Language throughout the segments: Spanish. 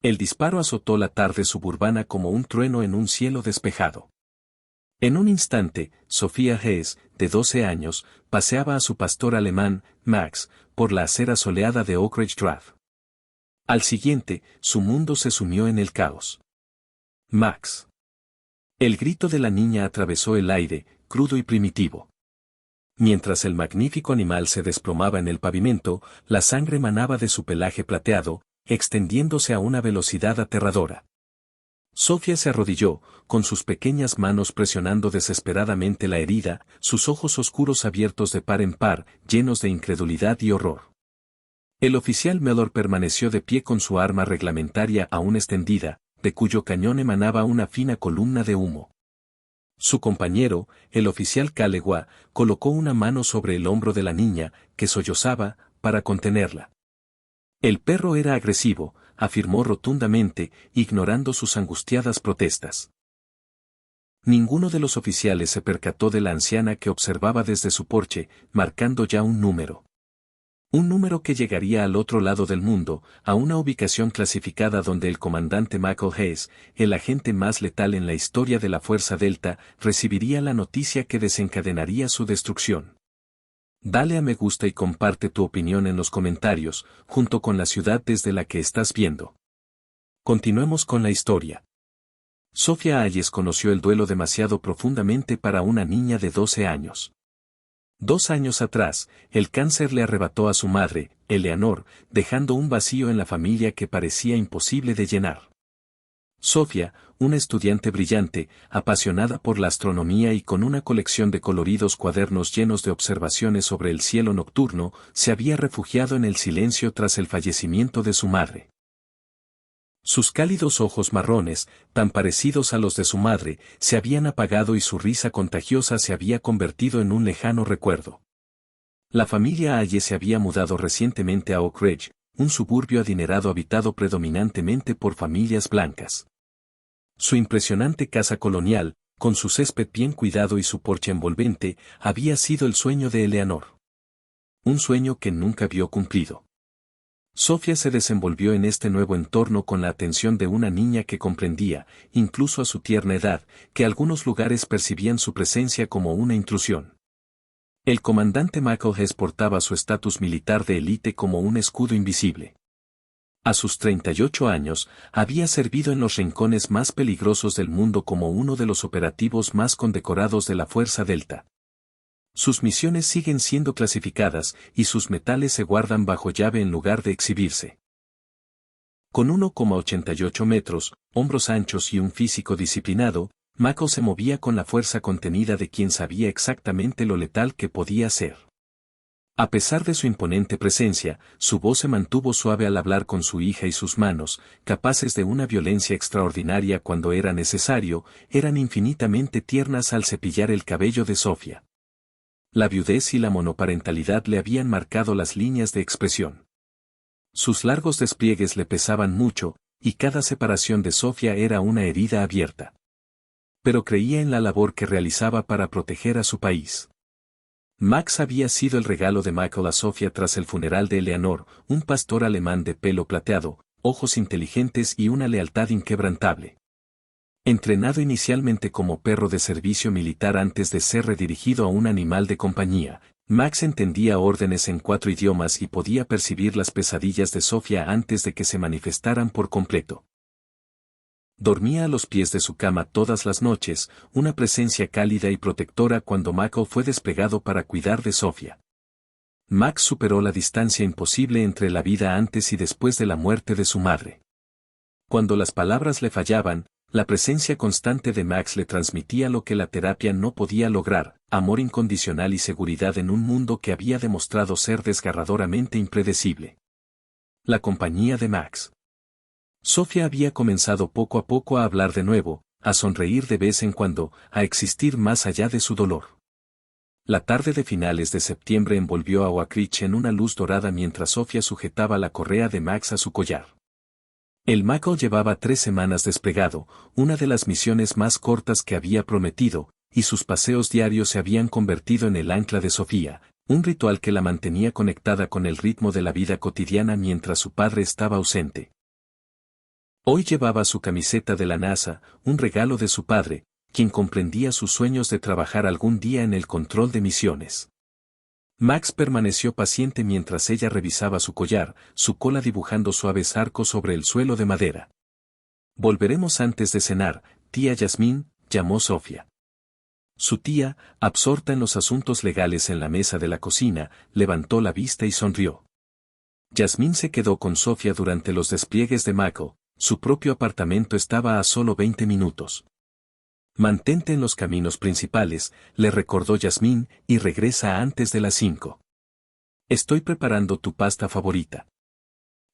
El disparo azotó la tarde suburbana como un trueno en un cielo despejado. En un instante, Sophia Hess, de 12 años, paseaba a su pastor alemán, Max, por la acera soleada de Oak Ridge Drive. Al siguiente, su mundo se sumió en el caos. Max. El grito de la niña atravesó el aire, crudo y primitivo. Mientras el magnífico animal se desplomaba en el pavimento, la sangre manaba de su pelaje plateado, extendiéndose a una velocidad aterradora. Sophia se arrodilló, con sus pequeñas manos presionando desesperadamente la herida, sus ojos oscuros abiertos de par en par, llenos de incredulidad y horror. El oficial Mellor permaneció de pie con su arma reglamentaria aún extendida, de cuyo cañón emanaba una fina columna de humo. Su compañero, el oficial Calewa, colocó una mano sobre el hombro de la niña, que sollozaba, para contenerla. El perro era agresivo, afirmó rotundamente, ignorando sus angustiadas protestas. Ninguno de los oficiales se percató de la anciana que observaba desde su porche, marcando ya un número. Un número que llegaría al otro lado del mundo, a una ubicación clasificada donde el comandante Michael Hess, el agente más letal en la historia de la Fuerza Delta, recibiría la noticia que desencadenaría su destrucción. Dale a me gusta y comparte tu opinión en los comentarios, junto con la ciudad desde la que estás viendo. Continuemos con la historia. Sophia Hayes conoció el duelo demasiado profundamente para una niña de 12 años. 2 años atrás, el cáncer le arrebató a su madre, Eleanor, dejando un vacío en la familia que parecía imposible de llenar. Sophia, una estudiante brillante, apasionada por la astronomía y con una colección de coloridos cuadernos llenos de observaciones sobre el cielo nocturno, se había refugiado en el silencio tras el fallecimiento de su madre. Sus cálidos ojos marrones, tan parecidos a los de su madre, se habían apagado y su risa contagiosa se había convertido en un lejano recuerdo. La familia Hayes se había mudado recientemente a Oak Ridge, un suburbio adinerado habitado predominantemente por familias blancas. Su impresionante casa colonial, con su césped bien cuidado y su porche envolvente, había sido el sueño de Eleanor. Un sueño que nunca vio cumplido. Sophia se desenvolvió en este nuevo entorno con la atención de una niña que comprendía, incluso a su tierna edad, que algunos lugares percibían su presencia como una intrusión. El comandante Michael Hess portaba su estatus militar de élite como un escudo invisible. A sus 38 años, había servido en los rincones más peligrosos del mundo como uno de los operativos más condecorados de la Fuerza Delta. Sus misiones siguen siendo clasificadas y sus metales se guardan bajo llave en lugar de exhibirse. Con 1,88 metros, hombros anchos y un físico disciplinado, Michael se movía con la fuerza contenida de quien sabía exactamente lo letal que podía ser. A pesar de su imponente presencia, su voz se mantuvo suave al hablar con su hija y sus manos, capaces de una violencia extraordinaria cuando era necesario, eran infinitamente tiernas al cepillar el cabello de Sophia. La viudez y la monoparentalidad le habían marcado las líneas de expresión. Sus largos despliegues le pesaban mucho, y cada separación de Sophia era una herida abierta. Pero creía en la labor que realizaba para proteger a su país. Max había sido el regalo de Michael a Sophia tras el funeral de Eleanor, un pastor alemán de pelo plateado, ojos inteligentes y una lealtad inquebrantable. Entrenado inicialmente como perro de servicio militar antes de ser redirigido a un animal de compañía, Max entendía órdenes en 4 idiomas y podía percibir las pesadillas de Sophia antes de que se manifestaran por completo. Dormía a los pies de su cama todas las noches, una presencia cálida y protectora cuando Michael fue desplegado para cuidar de Sophia. Max superó la distancia imposible entre la vida antes y después de la muerte de su madre. Cuando las palabras le fallaban, la presencia constante de Max le transmitía lo que la terapia no podía lograr, amor incondicional y seguridad en un mundo que había demostrado ser desgarradoramente impredecible. La compañía de Max. Sophia había comenzado poco a poco a hablar de nuevo, a sonreír de vez en cuando, a existir más allá de su dolor. La tarde de finales de septiembre envolvió a Oak Ridge en una luz dorada mientras Sophia sujetaba la correa de Max a su collar. El Michael llevaba 3 semanas desplegado, una de las misiones más cortas que había prometido, y sus paseos diarios se habían convertido en el ancla de Sophia, un ritual que la mantenía conectada con el ritmo de la vida cotidiana mientras su padre estaba ausente. Hoy llevaba su camiseta de la NASA, un regalo de su padre, quien comprendía sus sueños de trabajar algún día en el control de misiones. Max permaneció paciente mientras ella revisaba su collar, su cola dibujando suaves arcos sobre el suelo de madera. Volveremos antes de cenar, tía Yasmín, llamó Sofía. Su tía, absorta en los asuntos legales en la mesa de la cocina, levantó la vista y sonrió. Yasmín se quedó con Sofía durante los despliegues de Michael, su propio apartamento estaba a solo 20 minutos. Mantente en los caminos principales, le recordó Yasmín, y regresa antes de las 5. Estoy preparando tu pasta favorita.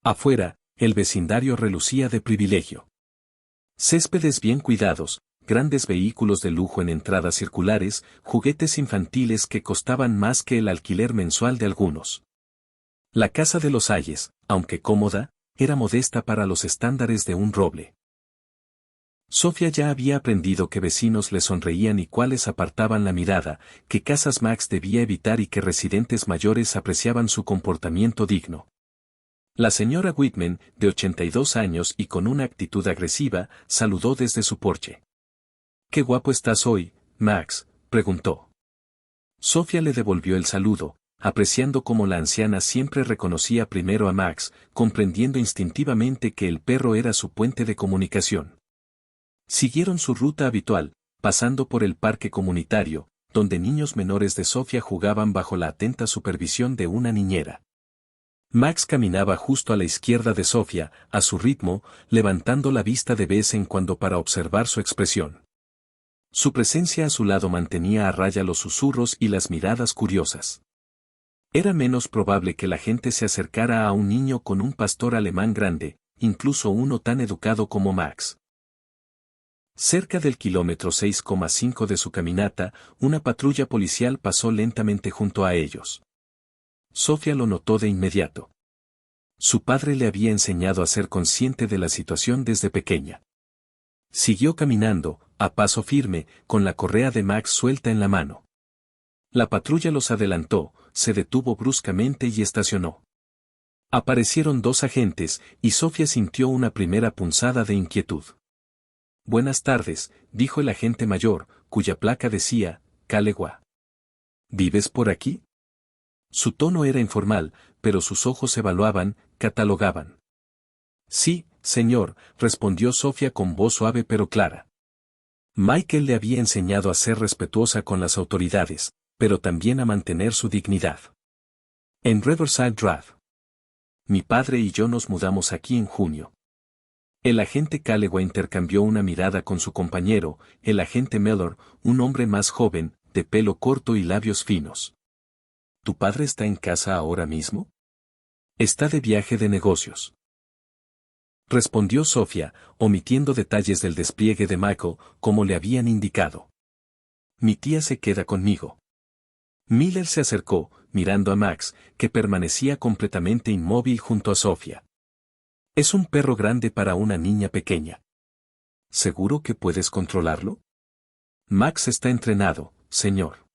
Afuera, el vecindario relucía de privilegio. Céspedes bien cuidados, grandes vehículos de lujo en entradas circulares, juguetes infantiles que costaban más que el alquiler mensual de algunos. La casa de los Ayes, aunque cómoda, era modesta para los estándares de un roble. Sofía ya había aprendido que vecinos le sonreían y cuáles apartaban la mirada, que casas Max debía evitar y que residentes mayores apreciaban su comportamiento digno. La señora Whitman, de 82 años y con una actitud agresiva, saludó desde su porche. «¿Qué guapo estás hoy, Max?», preguntó. Sofía le devolvió el saludo, apreciando cómo la anciana siempre reconocía primero a Max, comprendiendo instintivamente que el perro era su puente de comunicación. Siguieron su ruta habitual, pasando por el parque comunitario, donde niños menores de Sofía jugaban bajo la atenta supervisión de una niñera. Max caminaba justo a la izquierda de Sofía, a su ritmo, levantando la vista de vez en cuando para observar su expresión. Su presencia a su lado mantenía a raya los susurros y las miradas curiosas. Era menos probable que la gente se acercara a un niño con un pastor alemán grande, incluso uno tan educado como Max. Cerca del kilómetro 6,5 de su caminata, una patrulla policial pasó lentamente junto a ellos. Sofía lo notó de inmediato. Su padre le había enseñado a ser consciente de la situación desde pequeña. Siguió caminando, a paso firme, con la correa de Max suelta en la mano. La patrulla los adelantó, se detuvo bruscamente y estacionó. Aparecieron dos agentes, y Sofía sintió una primera punzada de inquietud. «Buenas tardes», dijo el agente mayor, cuya placa decía, Calegua. «¿Vives por aquí?». Su tono era informal, pero sus ojos evaluaban, catalogaban. «Sí, señor», respondió Sofía con voz suave pero clara. Michael le había enseñado a ser respetuosa con las autoridades, pero también a mantener su dignidad. «En Riverside Drive. Mi padre y yo nos mudamos aquí en junio». El agente Calegua intercambió una mirada con su compañero, el agente Mellor, un hombre más joven, de pelo corto y labios finos. «¿Tu padre está en casa ahora mismo?». «Está de viaje de negocios», respondió Sofía, omitiendo detalles del despliegue de Michael, como le habían indicado. «Mi tía se queda conmigo». Miller se acercó, mirando a Max, que permanecía completamente inmóvil junto a Sofía. «Es un perro grande para una niña pequeña». «¿Seguro que puedes controlarlo?». «Max está entrenado, señor.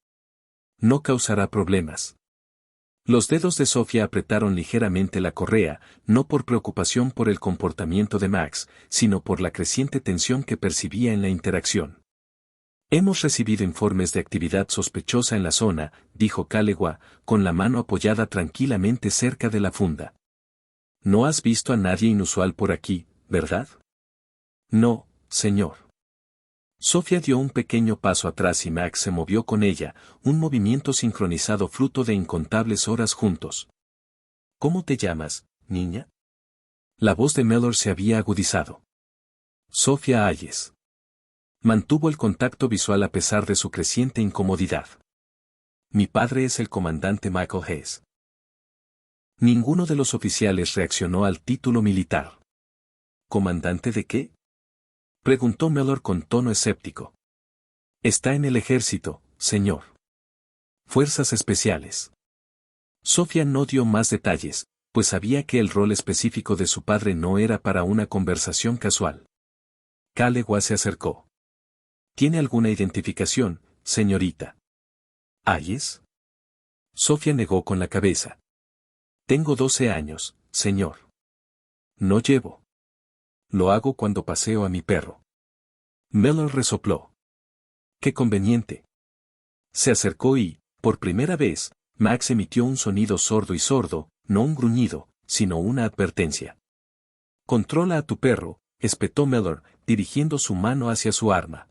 No causará problemas». Los dedos de Sofía apretaron ligeramente la correa, no por preocupación por el comportamiento de Max, sino por la creciente tensión que percibía en la interacción. «Hemos recibido informes de actividad sospechosa en la zona», dijo Calegua, con la mano apoyada tranquilamente cerca de la funda. «No has visto a nadie inusual por aquí, ¿verdad?». «No, señor». Sofía dio un pequeño paso atrás y Max se movió con ella, un movimiento sincronizado fruto de incontables horas juntos. «¿Cómo te llamas, niña?». La voz de Mellor se había agudizado. «Sofía Ayes». Mantuvo el contacto visual a pesar de su creciente incomodidad. «Mi padre es el comandante Michael Hayes». Ninguno de los oficiales reaccionó al título militar. «¿Comandante de qué?», preguntó Mellor con tono escéptico. «Está en el ejército, señor. Fuerzas especiales». Sofía no dio más detalles, pues sabía que el rol específico de su padre no era para una conversación casual. Calegua se acercó. «¿Tiene alguna identificación, señorita?». «¿Ayes?». Sofía negó con la cabeza. «Tengo 12 años, señor». «No llevo». Lo hago cuando paseo a mi perro. Miller resopló. ¡Qué conveniente! Se acercó y, por primera vez, Max emitió un sonido sordo, no un gruñido, sino una advertencia. Controla a tu perro, espetó Miller, dirigiendo su mano hacia su arma.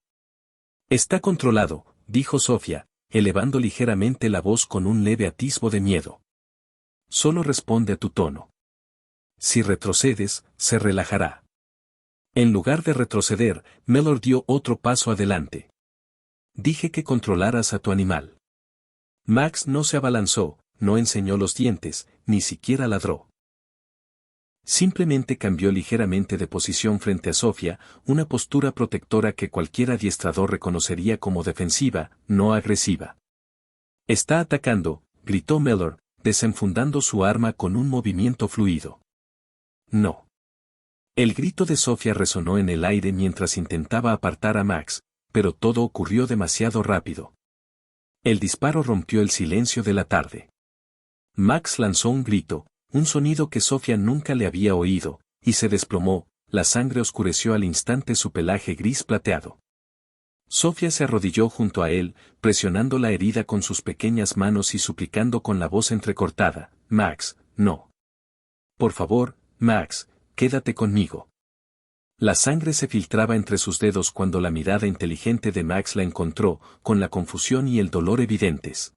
Está controlado, dijo Sofía, elevando ligeramente la voz con un leve atisbo de miedo. Solo responde a tu tono. Si retrocedes, se relajará. En lugar de retroceder, Miller dio otro paso adelante. Dije que controlaras a tu animal. Max no se abalanzó, no enseñó los dientes, ni siquiera ladró. Simplemente cambió ligeramente de posición frente a Sofía, una postura protectora que cualquier adiestrador reconocería como defensiva, no agresiva. Está atacando, gritó Miller, desenfundando su arma con un movimiento fluido. No. El grito de Sofía resonó en el aire mientras intentaba apartar a Max, pero todo ocurrió demasiado rápido. El disparo rompió el silencio de la tarde. Max lanzó un grito, un sonido que Sofía nunca le había oído, y se desplomó, la sangre oscureció al instante su pelaje gris plateado. Sofía se arrodilló junto a él, presionando la herida con sus pequeñas manos y suplicando con la voz entrecortada, Max, no. Por favor, Max, quédate conmigo. La sangre se filtraba entre sus dedos cuando la mirada inteligente de Max la encontró, con la confusión y el dolor evidentes.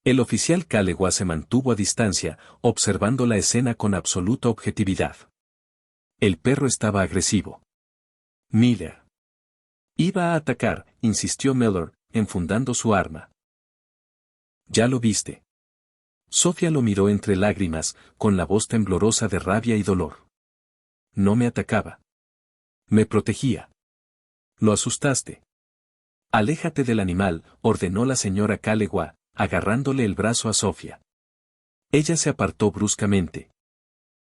El oficial Calegua se mantuvo a distancia, observando la escena con absoluta objetividad. El perro estaba agresivo. Miller. Iba a atacar, insistió Miller, enfundando su arma. Ya lo viste. Sofía lo miró entre lágrimas, con la voz temblorosa de rabia y dolor. No me atacaba. Me protegía. Lo asustaste. Aléjate del animal, ordenó la señora Calegua, agarrándole el brazo a Sofía. Ella se apartó bruscamente.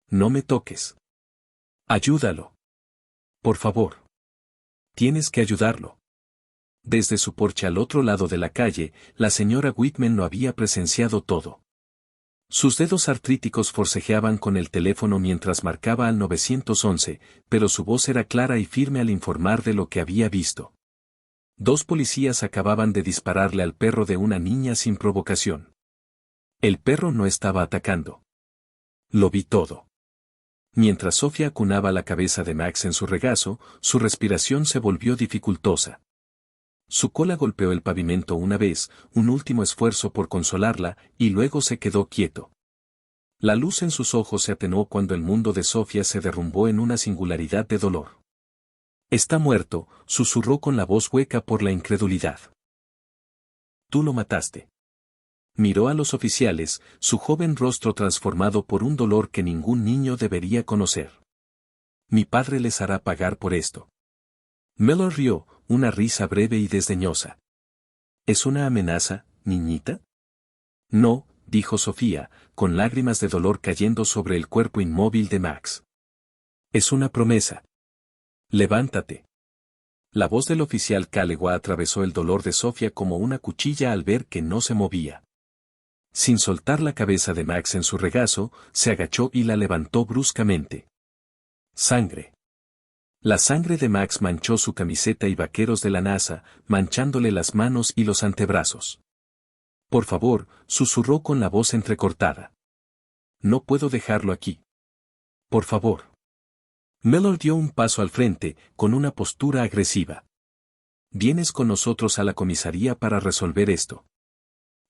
No me toques. Ayúdalo. Por favor. Tienes que ayudarlo. Desde su porche al otro lado de la calle, la señora Whitman lo había presenciado todo. Sus dedos artríticos forcejeaban con el teléfono mientras marcaba al 911, pero su voz era clara y firme al informar de lo que había visto. 2 policías acababan de dispararle al perro de una niña sin provocación. El perro no estaba atacando. Lo vi todo. Mientras Sofía acunaba la cabeza de Max en su regazo, su respiración se volvió dificultosa. Su cola golpeó el pavimento una vez, un último esfuerzo por consolarla, y luego se quedó quieto. La luz en sus ojos se atenuó cuando el mundo de Sofía se derrumbó en una singularidad de dolor. Está muerto, susurró con la voz hueca por la incredulidad. Tú lo mataste. Miró a los oficiales, su joven rostro transformado por un dolor que ningún niño debería conocer. Mi padre les hará pagar por esto. Miller rió, una risa breve y desdeñosa. ¿Es una amenaza, niñita? No, dijo Sofía, con lágrimas de dolor cayendo sobre el cuerpo inmóvil de Max. Es una promesa. Levántate. La voz del oficial Calegua atravesó el dolor de Sofía como una cuchilla al ver que no se movía. Sin soltar la cabeza de Max en su regazo, se agachó y la levantó bruscamente. Sangre. La sangre de Max manchó su camiseta y vaqueros de la NASA, manchándole las manos y los antebrazos. Por favor, susurró con la voz entrecortada. No puedo dejarlo aquí. Por favor. Miller dio un paso al frente, con una postura agresiva. Vienes con nosotros a la comisaría para resolver esto.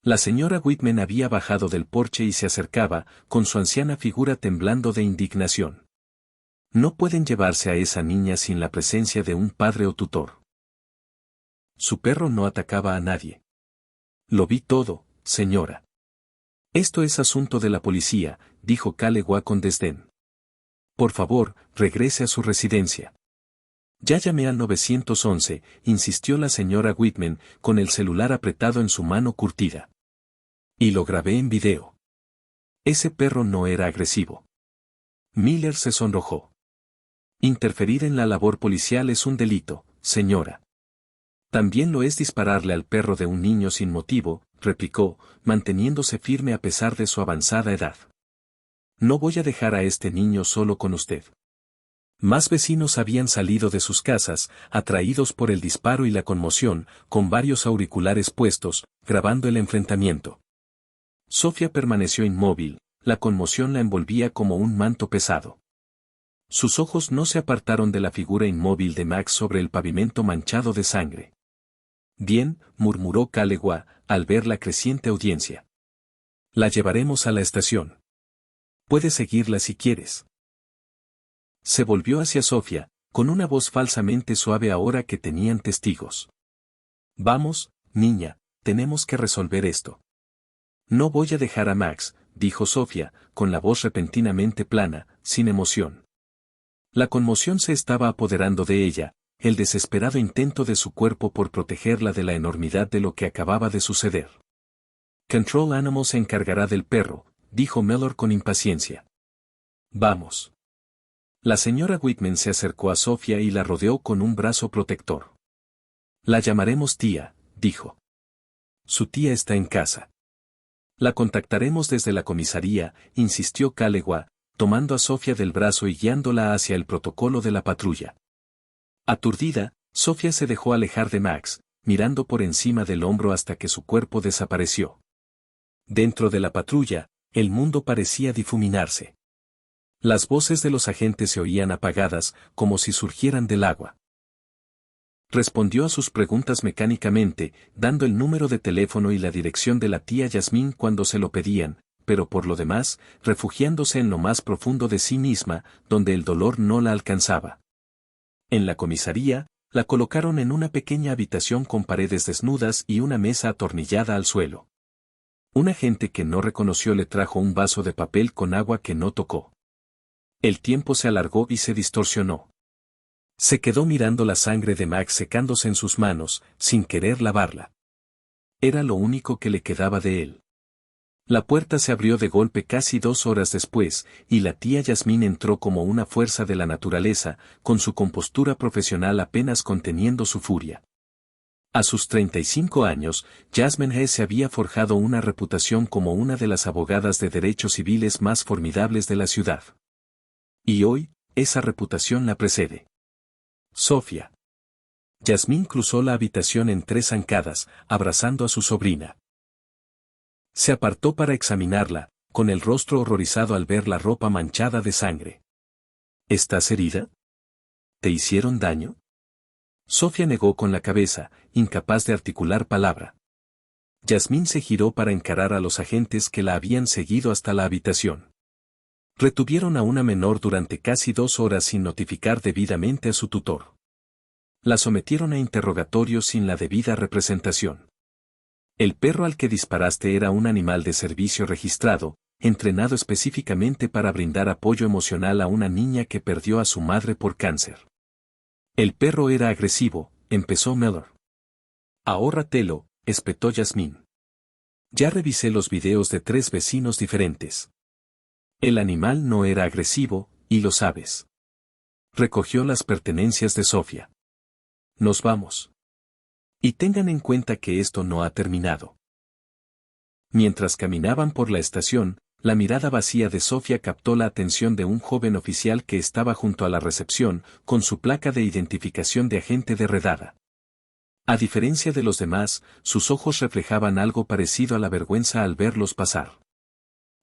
La señora Whitman había bajado del porche y se acercaba, con su anciana figura temblando de indignación. No pueden llevarse a esa niña sin la presencia de un padre o tutor. Su perro no atacaba a nadie. Lo vi todo, señora. Esto es asunto de la policía, dijo Calegua con desdén. Por favor, regrese a su residencia. Ya llamé al 911, insistió la señora Whitman, con el celular apretado en su mano curtida. Y lo grabé en video. Ese perro no era agresivo. Miller se sonrojó. Interferir en la labor policial es un delito, señora. También lo es dispararle al perro de un niño sin motivo, replicó, manteniéndose firme a pesar de su avanzada edad. No voy a dejar a este niño solo con usted. Más vecinos habían salido de sus casas, atraídos por el disparo y la conmoción, con varios auriculares puestos, grabando el enfrentamiento. Sofía permaneció inmóvil, la conmoción la envolvía como un manto pesado. Sus ojos no se apartaron de la figura inmóvil de Max sobre el pavimento manchado de sangre. Bien, murmuró Calewa, al ver la creciente audiencia. La llevaremos a la estación. Puedes seguirla si quieres. Se volvió hacia Sofía, con una voz falsamente suave ahora que tenían testigos. Vamos, niña, tenemos que resolver esto. No voy a dejar a Max, dijo Sofía, con la voz repentinamente plana, sin emoción. La conmoción se estaba apoderando de ella, el desesperado intento de su cuerpo por protegerla de la enormidad de lo que acababa de suceder. Control Animal se encargará del perro, dijo Mellor con impaciencia. Vamos. La señora Whitman se acercó a Sofía y la rodeó con un brazo protector. La llamaremos tía, dijo. Su tía está en casa. La contactaremos desde la comisaría, insistió Calewa, tomando a Sofía del brazo y guiándola hacia el protocolo de la patrulla. Aturdida, Sofía se dejó alejar de Max, mirando por encima del hombro hasta que su cuerpo desapareció. Dentro de la patrulla, el mundo parecía difuminarse. Las voces de los agentes se oían apagadas, como si surgieran del agua. Respondió a sus preguntas mecánicamente, dando el número de teléfono y la dirección de la tía Yasmín cuando se lo pedían, pero por lo demás, refugiándose en lo más profundo de sí misma, donde el dolor no la alcanzaba. En la comisaría, la colocaron en una pequeña habitación con paredes desnudas y una mesa atornillada al suelo. Un agente que no reconoció le trajo un vaso de papel con agua que no tocó. El tiempo se alargó y se distorsionó. Se quedó mirando la sangre de Max secándose en sus manos, sin querer lavarla. Era lo único que le quedaba de él. La puerta se abrió de golpe casi 2 horas después, y la tía Yasmín entró como una fuerza de la naturaleza, con su compostura profesional apenas conteniendo su furia. A sus 35 años, Jasmine Hess se había forjado una reputación como una de las abogadas de derechos civiles más formidables de la ciudad. Y hoy, esa reputación la precede. Sofía. Yasmín cruzó la habitación en 3 zancadas, abrazando a su sobrina. Se apartó para examinarla, con el rostro horrorizado al ver la ropa manchada de sangre. ¿Estás herida? ¿Te hicieron daño? Sofía negó con la cabeza, incapaz de articular palabra. Yasmín se giró para encarar a los agentes que la habían seguido hasta la habitación. Retuvieron a una menor durante casi 2 horas sin notificar debidamente a su tutor. La sometieron a interrogatorios sin la debida representación. El perro al que disparaste era un animal de servicio registrado, entrenado específicamente para brindar apoyo emocional a una niña que perdió a su madre por cáncer. El perro era agresivo, empezó Mellor. Ahórratelo, espetó Yasmín. Ya revisé los videos de 3 vecinos diferentes. El animal no era agresivo, y lo sabes. Recogió las pertenencias de Sofía. Nos vamos. Y tengan en cuenta que esto no ha terminado. Mientras caminaban por la estación, la mirada vacía de Sofía captó la atención de un joven oficial que estaba junto a la recepción, con su placa de identificación de agente de redada. A diferencia de los demás, sus ojos reflejaban algo parecido a la vergüenza al verlos pasar.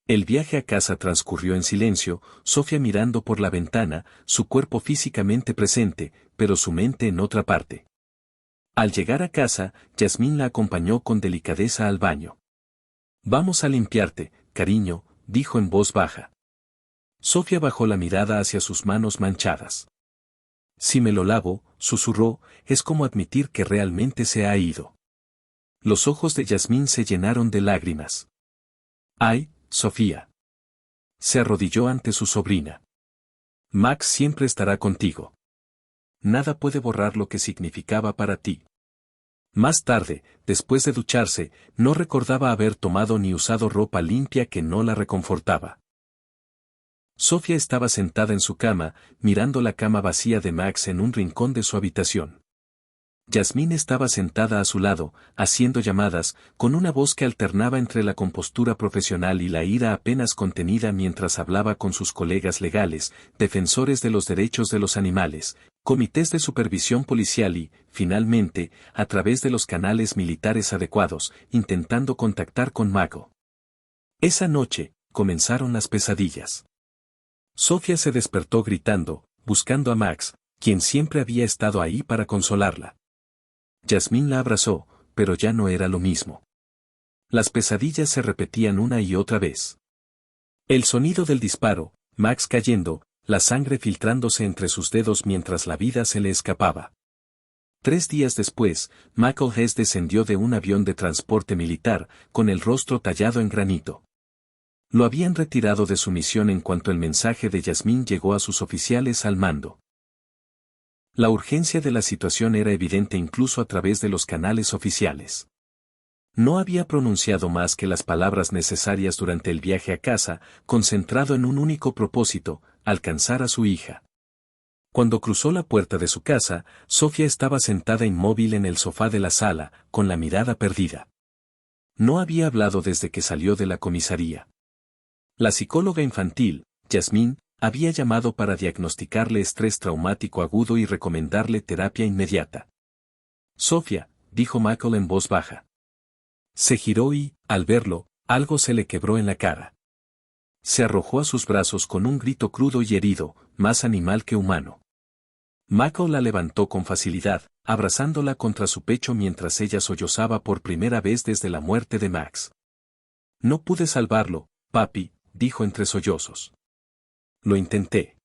El viaje a casa transcurrió en silencio, Sofía mirando por la ventana, su cuerpo físicamente presente, pero su mente en otra parte. Al llegar a casa, Yasmín la acompañó con delicadeza al baño. Vamos a limpiarte, cariño, dijo en voz baja. Sofía bajó la mirada hacia sus manos manchadas. Si me lo lavo, susurró, es como admitir que realmente se ha ido. Los ojos de Yasmín se llenaron de lágrimas. ¡Ay, Sofía! Se arrodilló ante su sobrina. Max siempre estará contigo. Nada puede borrar lo que significaba para ti. Más tarde, después de ducharse, no recordaba haber tomado ni usado ropa limpia que no la reconfortaba. Sofía estaba sentada en su cama, mirando la cama vacía de Max en un rincón de su habitación. Yasmín estaba sentada a su lado, haciendo llamadas, con una voz que alternaba entre la compostura profesional y la ira apenas contenida mientras hablaba con sus colegas legales, defensores de los derechos de los animales, comités de supervisión policial y, finalmente, a través de los canales militares adecuados, intentando contactar con Mako. Esa noche, comenzaron las pesadillas. Sofía se despertó gritando, buscando a Max, quien siempre había estado ahí para consolarla. Yasmín la abrazó, pero ya no era lo mismo. Las pesadillas se repetían una y otra vez. El sonido del disparo, Max cayendo, la sangre filtrándose entre sus dedos mientras la vida se le escapaba. 3 días después, Michael Hess descendió de un avión de transporte militar, con el rostro tallado en granito. Lo habían retirado de su misión en cuanto el mensaje de Yasmín llegó a sus oficiales al mando. La urgencia de la situación era evidente incluso a través de los canales oficiales. No había pronunciado más que las palabras necesarias durante el viaje a casa, concentrado en un único propósito, alcanzar a su hija. Cuando cruzó la puerta de su casa, Sofía estaba sentada inmóvil en el sofá de la sala, con la mirada perdida. No había hablado desde que salió de la comisaría. La psicóloga infantil, Yasmín, había llamado para diagnosticarle estrés traumático agudo y recomendarle terapia inmediata. Sofía, dijo Michael en voz baja. Se giró y, al verlo, algo se le quebró en la cara. Se arrojó a sus brazos con un grito crudo y herido, más animal que humano. Michael la levantó con facilidad, abrazándola contra su pecho mientras ella sollozaba por primera vez desde la muerte de Max. No pude salvarlo, papi, dijo entre sollozos. Lo intenté.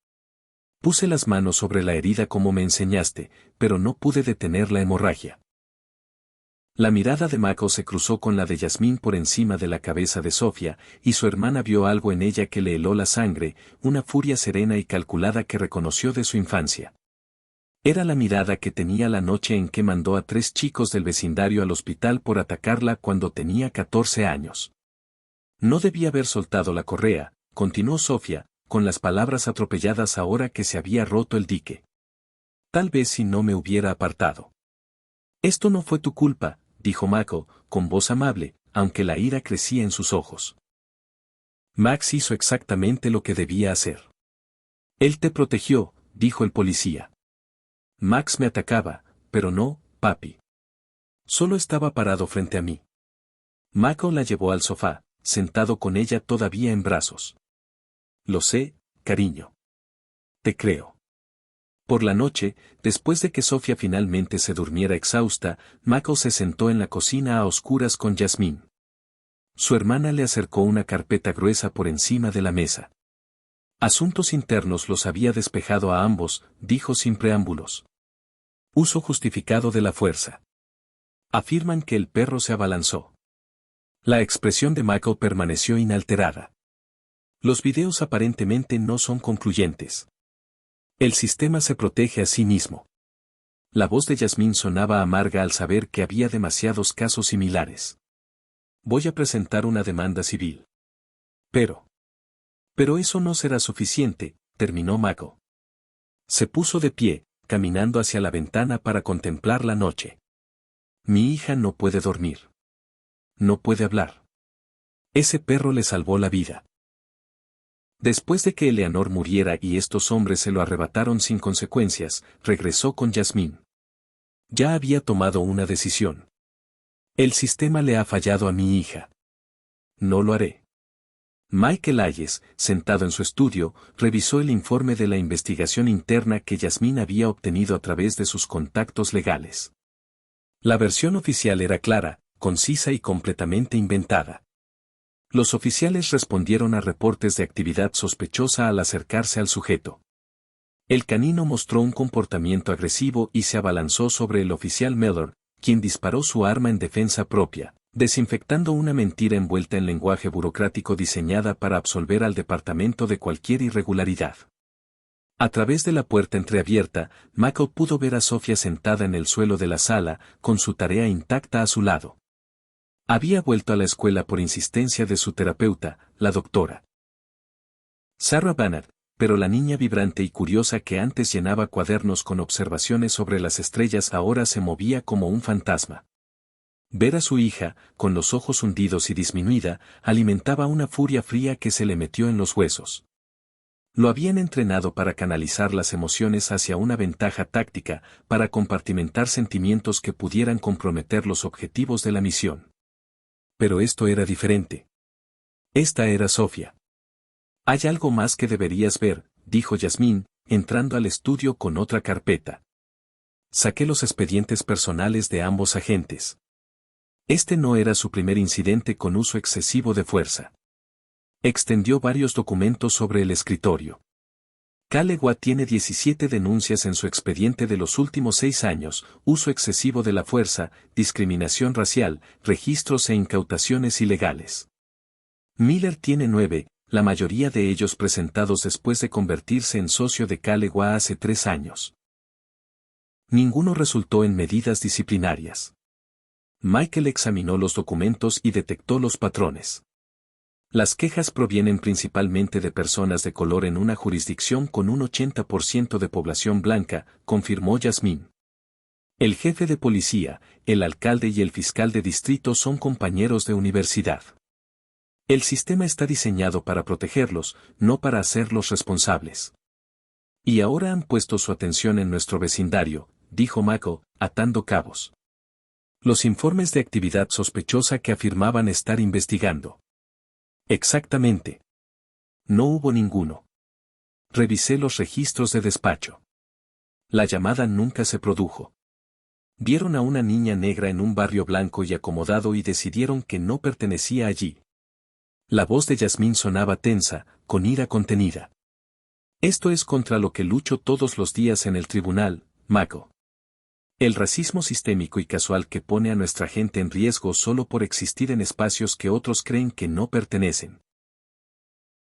Puse las manos sobre la herida como me enseñaste, pero no pude detener la hemorragia. La mirada de Mako se cruzó con la de Yasmín por encima de la cabeza de Sofía, y su hermana vio algo en ella que le heló la sangre, una furia serena y calculada que reconoció de su infancia. Era la mirada que tenía la noche en que mandó a 3 chicos del vecindario al hospital por atacarla cuando tenía 14 años. No debía haber soltado la correa, continuó Sofía, con las palabras atropelladas ahora que se había roto el dique. Tal vez si no me hubiera apartado. Esto no fue tu culpa, dijo Mako, con voz amable, aunque la ira crecía en sus ojos. Max hizo exactamente lo que debía hacer. Él te protegió, dijo el policía. Max me atacaba, pero no, papi. Solo estaba parado frente a mí. Mako la llevó al sofá, sentado con ella todavía en brazos. Lo sé, cariño. Te creo. Por la noche, después de que Sofía finalmente se durmiera exhausta, Mako se sentó en la cocina a oscuras con Yasmín. Su hermana le acercó una carpeta gruesa por encima de la mesa. Asuntos internos los había despejado a ambos, dijo sin preámbulos. Uso justificado de la fuerza. Afirman que el perro se abalanzó. La expresión de Michael permaneció inalterada. Los videos aparentemente no son concluyentes. El sistema se protege a sí mismo. La voz de Yasmín sonaba amarga al saber que había demasiados casos similares. Voy a presentar una demanda civil. Pero eso no será suficiente, terminó Mako. Se puso de pie, caminando hacia la ventana para contemplar la noche. Mi hija no puede dormir. No puede hablar. Ese perro le salvó la vida. Después de que Eleanor muriera y estos hombres se lo arrebataron sin consecuencias, regresó con Yasmín. Ya había tomado una decisión. El sistema le ha fallado a mi hija. No lo haré. Michael Hayes, sentado en su estudio, revisó el informe de la investigación interna que Yasmín había obtenido a través de sus contactos legales. La versión oficial era clara, concisa y completamente inventada. Los oficiales respondieron a reportes de actividad sospechosa al acercarse al sujeto. El canino mostró un comportamiento agresivo y se abalanzó sobre el oficial Miller, quien disparó su arma en defensa propia, desinfectando una mentira envuelta en lenguaje burocrático diseñada para absolver al departamento de cualquier irregularidad. A través de la puerta entreabierta, Mako pudo ver a Sofía sentada en el suelo de la sala, con su tarea intacta a su lado. Había vuelto a la escuela por insistencia de su terapeuta, la doctora Sarah Bannard, pero la niña vibrante y curiosa que antes llenaba cuadernos con observaciones sobre las estrellas ahora se movía como un fantasma. Ver a su hija, con los ojos hundidos y disminuida, alimentaba una furia fría que se le metió en los huesos. Lo habían entrenado para canalizar las emociones hacia una ventaja táctica, para compartimentar sentimientos que pudieran comprometer los objetivos de la misión. Pero esto era diferente. Esta era Sofía. Hay algo más que deberías ver, dijo Yasmín, entrando al estudio con otra carpeta. Saqué los expedientes personales de ambos agentes. Este no era su primer incidente con uso excesivo de fuerza. Extendió varios documentos sobre el escritorio. Kalewa tiene 17 denuncias en su expediente de los últimos 6 años, uso excesivo de la fuerza, discriminación racial, registros e incautaciones ilegales. Miller tiene 9, la mayoría de ellos presentados después de convertirse en socio de Kalewa hace 3 años. Ninguno resultó en medidas disciplinarias. Michael examinó los documentos y detectó los patrones. Las quejas provienen principalmente de personas de color en una jurisdicción con un 80% de población blanca, confirmó Yasmín. El jefe de policía, el alcalde y el fiscal de distrito son compañeros de universidad. El sistema está diseñado para protegerlos, no para hacerlos responsables. Y ahora han puesto su atención en nuestro vecindario, dijo Michael, atando cabos. Los informes de actividad sospechosa que afirmaban estar investigando. Exactamente. No hubo ninguno. Revisé los registros de despacho. La llamada nunca se produjo. Vieron a una niña negra en un barrio blanco y acomodado y decidieron que no pertenecía allí. La voz de Yasmín sonaba tensa, con ira contenida. Esto es contra lo que lucho todos los días en el tribunal, Mako. El racismo sistémico y casual que pone a nuestra gente en riesgo solo por existir en espacios que otros creen que no pertenecen.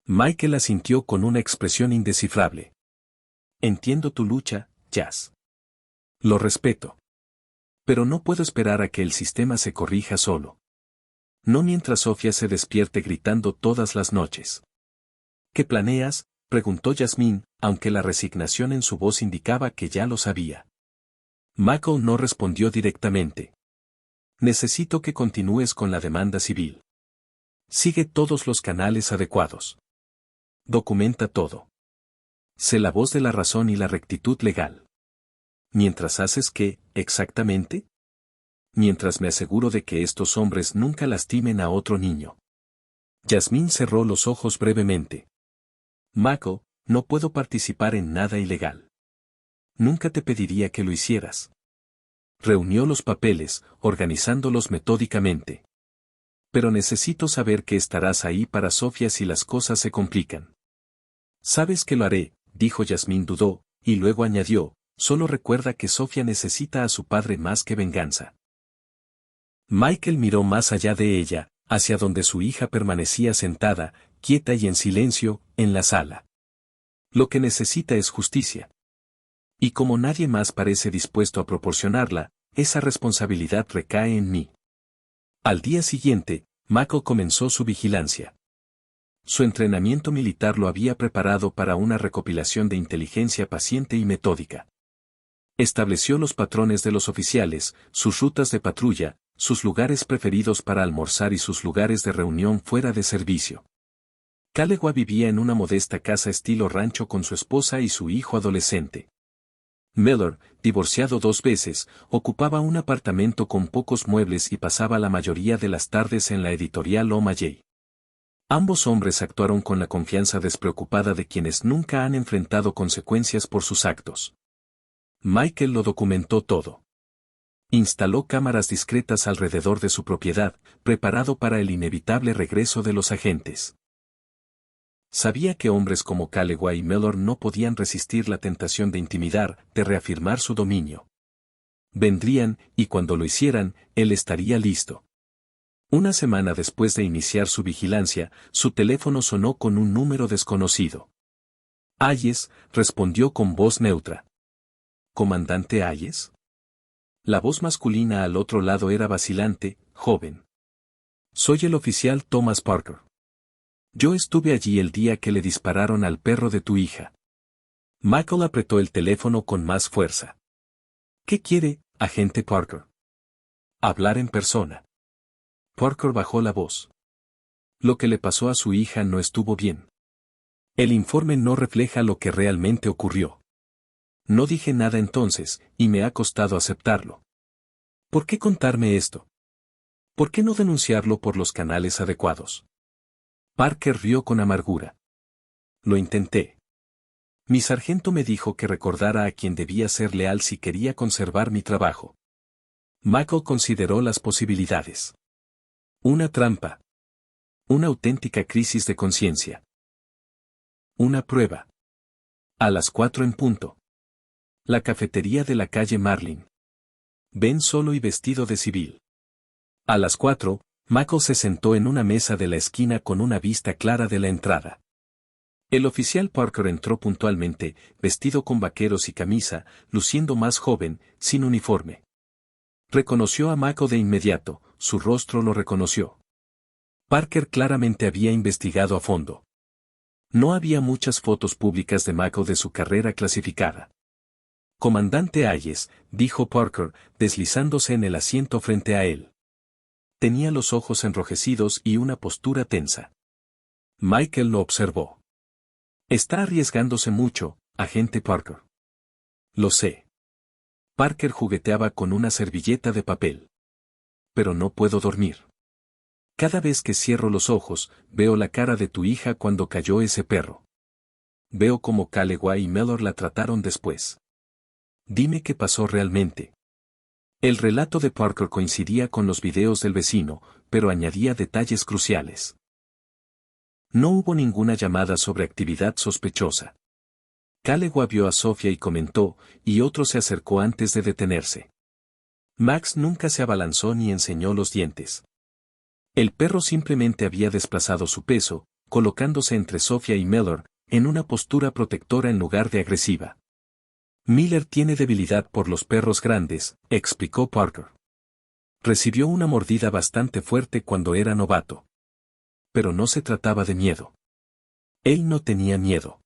Michael asintió con una expresión indescifrable. Entiendo tu lucha, Jazz. Lo respeto. Pero no puedo esperar a que el sistema se corrija solo. No mientras Sofía se despierte gritando todas las noches. ¿Qué planeas?, preguntó Yasmín, aunque la resignación en su voz indicaba que ya lo sabía. Michael no respondió directamente. Necesito que continúes con la demanda civil. Sigue todos los canales adecuados. Documenta todo. Sé la voz de la razón y la rectitud legal. Mientras haces qué, exactamente? Mientras me aseguro de que estos hombres nunca lastimen a otro niño. Yasmín cerró los ojos brevemente. Michael, no puedo participar en nada ilegal. Nunca te pediría que lo hicieras. Reunió los papeles, organizándolos metódicamente. Pero necesito saber que estarás ahí para Sofía si las cosas se complican. Sabes que lo haré, dijo Yasmín dudó, y luego añadió, solo recuerda que Sofía necesita a su padre más que venganza. Michael miró más allá de ella, hacia donde su hija permanecía sentada, quieta y en silencio, en la sala. Lo que necesita es justicia. Y como nadie más parece dispuesto a proporcionarla, esa responsabilidad recae en mí. Al día siguiente, Mako comenzó su vigilancia. Su entrenamiento militar lo había preparado para una recopilación de inteligencia paciente y metódica. Estableció los patrones de los oficiales, sus rutas de patrulla, sus lugares preferidos para almorzar y sus lugares de reunión fuera de servicio. Kalewa vivía en una modesta casa estilo rancho con su esposa y su hijo adolescente. Miller, divorciado 2 veces, ocupaba un apartamento con pocos muebles y pasaba la mayoría de las tardes en la editorial O'Malley. Ambos hombres actuaron con la confianza despreocupada de quienes nunca han enfrentado consecuencias por sus actos. Michael lo documentó todo. Instaló cámaras discretas alrededor de su propiedad, preparado para el inevitable regreso de los agentes. Sabía que hombres como Kalewa y Miller no podían resistir la tentación de intimidar, de reafirmar su dominio. Vendrían, y cuando lo hicieran, él estaría listo. Una semana después de iniciar su vigilancia, su teléfono sonó con un número desconocido. Hayes, respondió con voz neutra. ¿Comandante Hayes? La voz masculina al otro lado era vacilante, joven. Soy el oficial Thomas Parker. Yo estuve allí el día que le dispararon al perro de tu hija. Michael apretó el teléfono con más fuerza. ¿Qué quiere, agente Parker? Hablar en persona. Parker bajó la voz. Lo que le pasó a su hija no estuvo bien. El informe no refleja lo que realmente ocurrió. No dije nada entonces, y me ha costado aceptarlo. ¿Por qué contarme esto? ¿Por qué no denunciarlo por los canales adecuados? Parker rió con amargura. Lo intenté. Mi sargento me dijo que recordara a quien debía ser leal si quería conservar mi trabajo. Michael consideró las posibilidades. Una trampa. Una auténtica crisis de conciencia. Una prueba. A las 4 en punto. La cafetería de la calle Marlin. Ben solo y vestido de civil. A las 4, Michael se sentó en una mesa de la esquina con una vista clara de la entrada. El oficial Parker entró puntualmente, vestido con vaqueros y camisa, luciendo más joven, sin uniforme. Reconoció a Michael de inmediato, su rostro lo reconoció. Parker claramente había investigado a fondo. No había muchas fotos públicas de Michael de su carrera clasificada. Comandante Hayes, dijo Parker, deslizándose en el asiento frente a él. Tenía los ojos enrojecidos y una postura tensa. Michael lo observó. Está arriesgándose mucho, agente Parker. Lo sé. Parker jugueteaba con una servilleta de papel. Pero no puedo dormir. Cada vez que cierro los ojos, veo la cara de tu hija cuando cayó ese perro. Veo cómo Callaway y Mellor la trataron después. Dime qué pasó realmente. El relato de Parker coincidía con los videos del vecino, pero añadía detalles cruciales. No hubo ninguna llamada sobre actividad sospechosa. Callaway vio a Sofía y comentó, y otro se acercó antes de detenerse. Max nunca se abalanzó ni enseñó los dientes. El perro simplemente había desplazado su peso, colocándose entre Sofía y Mellor, en una postura protectora en lugar de agresiva. Miller tiene debilidad por los perros grandes, explicó Parker. Recibió una mordida bastante fuerte cuando era novato. Pero no se trataba de miedo. Él no tenía miedo.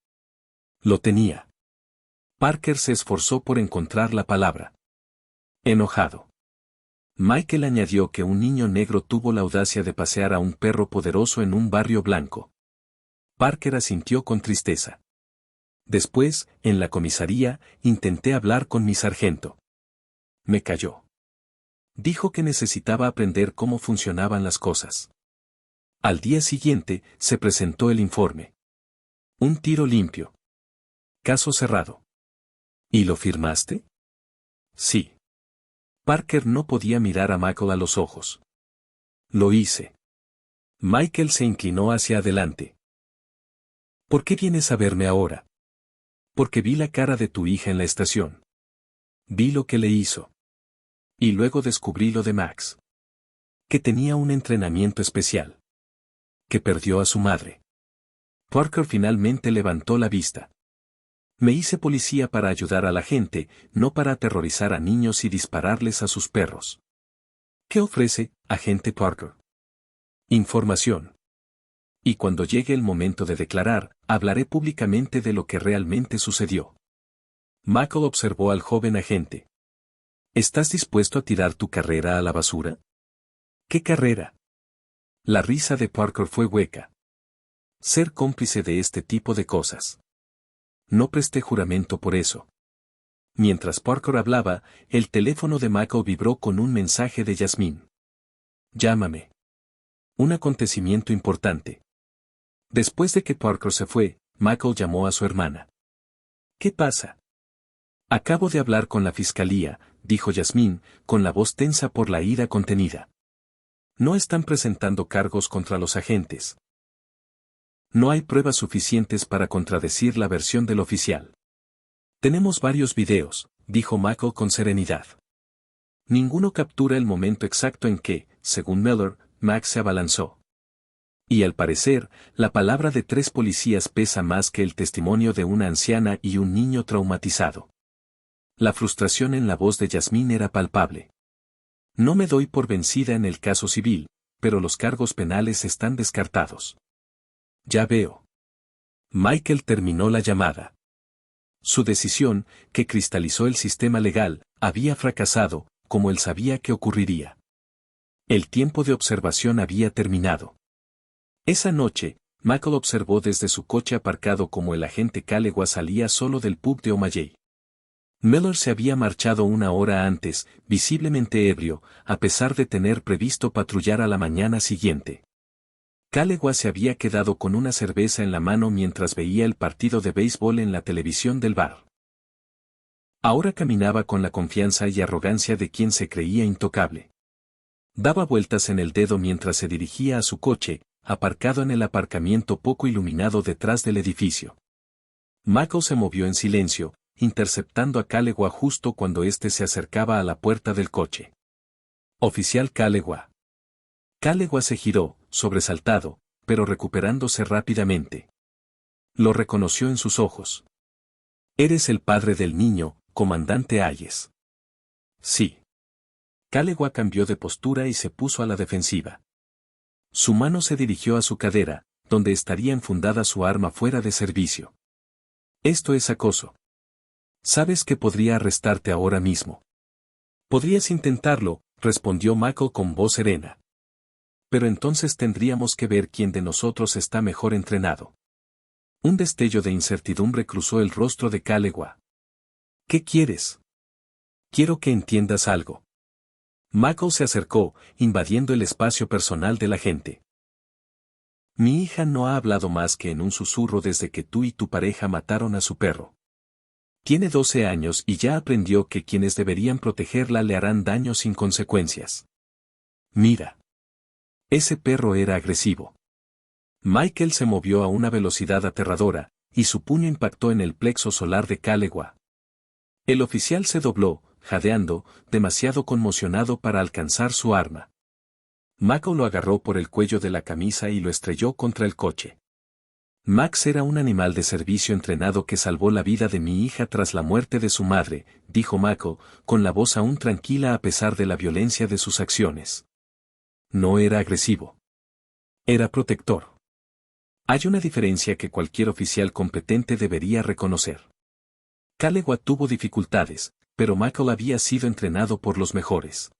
Lo tenía. Parker se esforzó por encontrar la palabra. Enojado. Michael añadió que un niño negro tuvo la audacia de pasear a un perro poderoso en un barrio blanco. Parker asintió con tristeza. Después, en la comisaría, intenté hablar con mi sargento. Me calló. Dijo que necesitaba aprender cómo funcionaban las cosas. Al día siguiente, se presentó el informe. Un tiro limpio. Caso cerrado. ¿Y lo firmaste? Sí. Parker no podía mirar a Michael a los ojos. Lo hice. Michael se inclinó hacia adelante. ¿Por qué vienes a verme ahora? Porque vi la cara de tu hija en la estación. Vi lo que le hizo. Y luego descubrí lo de Max. Que tenía un entrenamiento especial. Que perdió a su madre. Parker finalmente levantó la vista. Me hice policía para ayudar a la gente, no para aterrorizar a niños y dispararles a sus perros. ¿Qué ofrece, agente Parker? Información. Y cuando llegue el momento de declarar, hablaré públicamente de lo que realmente sucedió. Michael observó al joven agente. ¿Estás dispuesto a tirar tu carrera a la basura? ¿Qué carrera? La risa de Parker fue hueca. Ser cómplice de este tipo de cosas. No presté juramento por eso. Mientras Parker hablaba, el teléfono de Michael vibró con un mensaje de Yasmín. Llámame. Un acontecimiento importante. Después de que Parker se fue, Michael llamó a su hermana. ¿Qué pasa? Acabo de hablar con la fiscalía, dijo Yasmín, con la voz tensa por la ira contenida. No están presentando cargos contra los agentes. No hay pruebas suficientes para contradecir la versión del oficial. Tenemos varios videos, dijo Michael con serenidad. Ninguno captura el momento exacto en que, según Mellor, Max se abalanzó. Y al parecer, la palabra de 3 policías pesa más que el testimonio de una anciana y un niño traumatizado. La frustración en la voz de Yasmín era palpable. No me doy por vencida en el caso civil, pero los cargos penales están descartados. Ya veo. Michael terminó la llamada. Su decisión, que cristalizó el sistema legal, había fracasado, como él sabía que ocurriría. El tiempo de observación había terminado. Esa noche, Michael observó desde su coche aparcado cómo el agente Callegua salía solo del pub de O'Malley. Miller se había marchado una hora antes, visiblemente ebrio, a pesar de tener previsto patrullar a la mañana siguiente. Callegua se había quedado con una cerveza en la mano mientras veía el partido de béisbol en la televisión del bar. Ahora caminaba con la confianza y arrogancia de quien se creía intocable. Daba vueltas en el dedo mientras se dirigía a su coche, aparcado en el aparcamiento poco iluminado detrás del edificio. Michael se movió en silencio, interceptando a Callegua justo cuando éste se acercaba a la puerta del coche. Oficial Callegua. Callegua se giró, sobresaltado, pero recuperándose rápidamente. Lo reconoció en sus ojos. Eres el padre del niño, comandante Hayes. Sí. Callegua cambió de postura y se puso a la defensiva. Su mano se dirigió a su cadera, donde estaría enfundada su arma fuera de servicio. Esto es acoso. Sabes que podría arrestarte ahora mismo. Podrías intentarlo, respondió Michael con voz serena. Pero entonces tendríamos que ver quién de nosotros está mejor entrenado. Un destello de incertidumbre cruzó el rostro de Callegua. ¿Qué quieres? Quiero que entiendas algo. Michael se acercó, invadiendo el espacio personal del agente. Mi hija no ha hablado más que en un susurro desde que tú y tu pareja mataron a su perro. Tiene 12 años y ya aprendió que quienes deberían protegerla le harán daño sin consecuencias. Mira. Ese perro era agresivo. Michael se movió a una velocidad aterradora, y su puño impactó en el plexo solar de Callegua. El oficial se dobló, jadeando, demasiado conmocionado para alcanzar su arma. Michael lo agarró por el cuello de la camisa y lo estrelló contra el coche. Max era un animal de servicio entrenado que salvó la vida de mi hija tras la muerte de su madre, dijo Michael, con la voz aún tranquila a pesar de la violencia de sus acciones. No era agresivo. Era protector. Hay una diferencia que cualquier oficial competente debería reconocer. Callegua tuvo dificultades, pero Michael había sido entrenado por los mejores.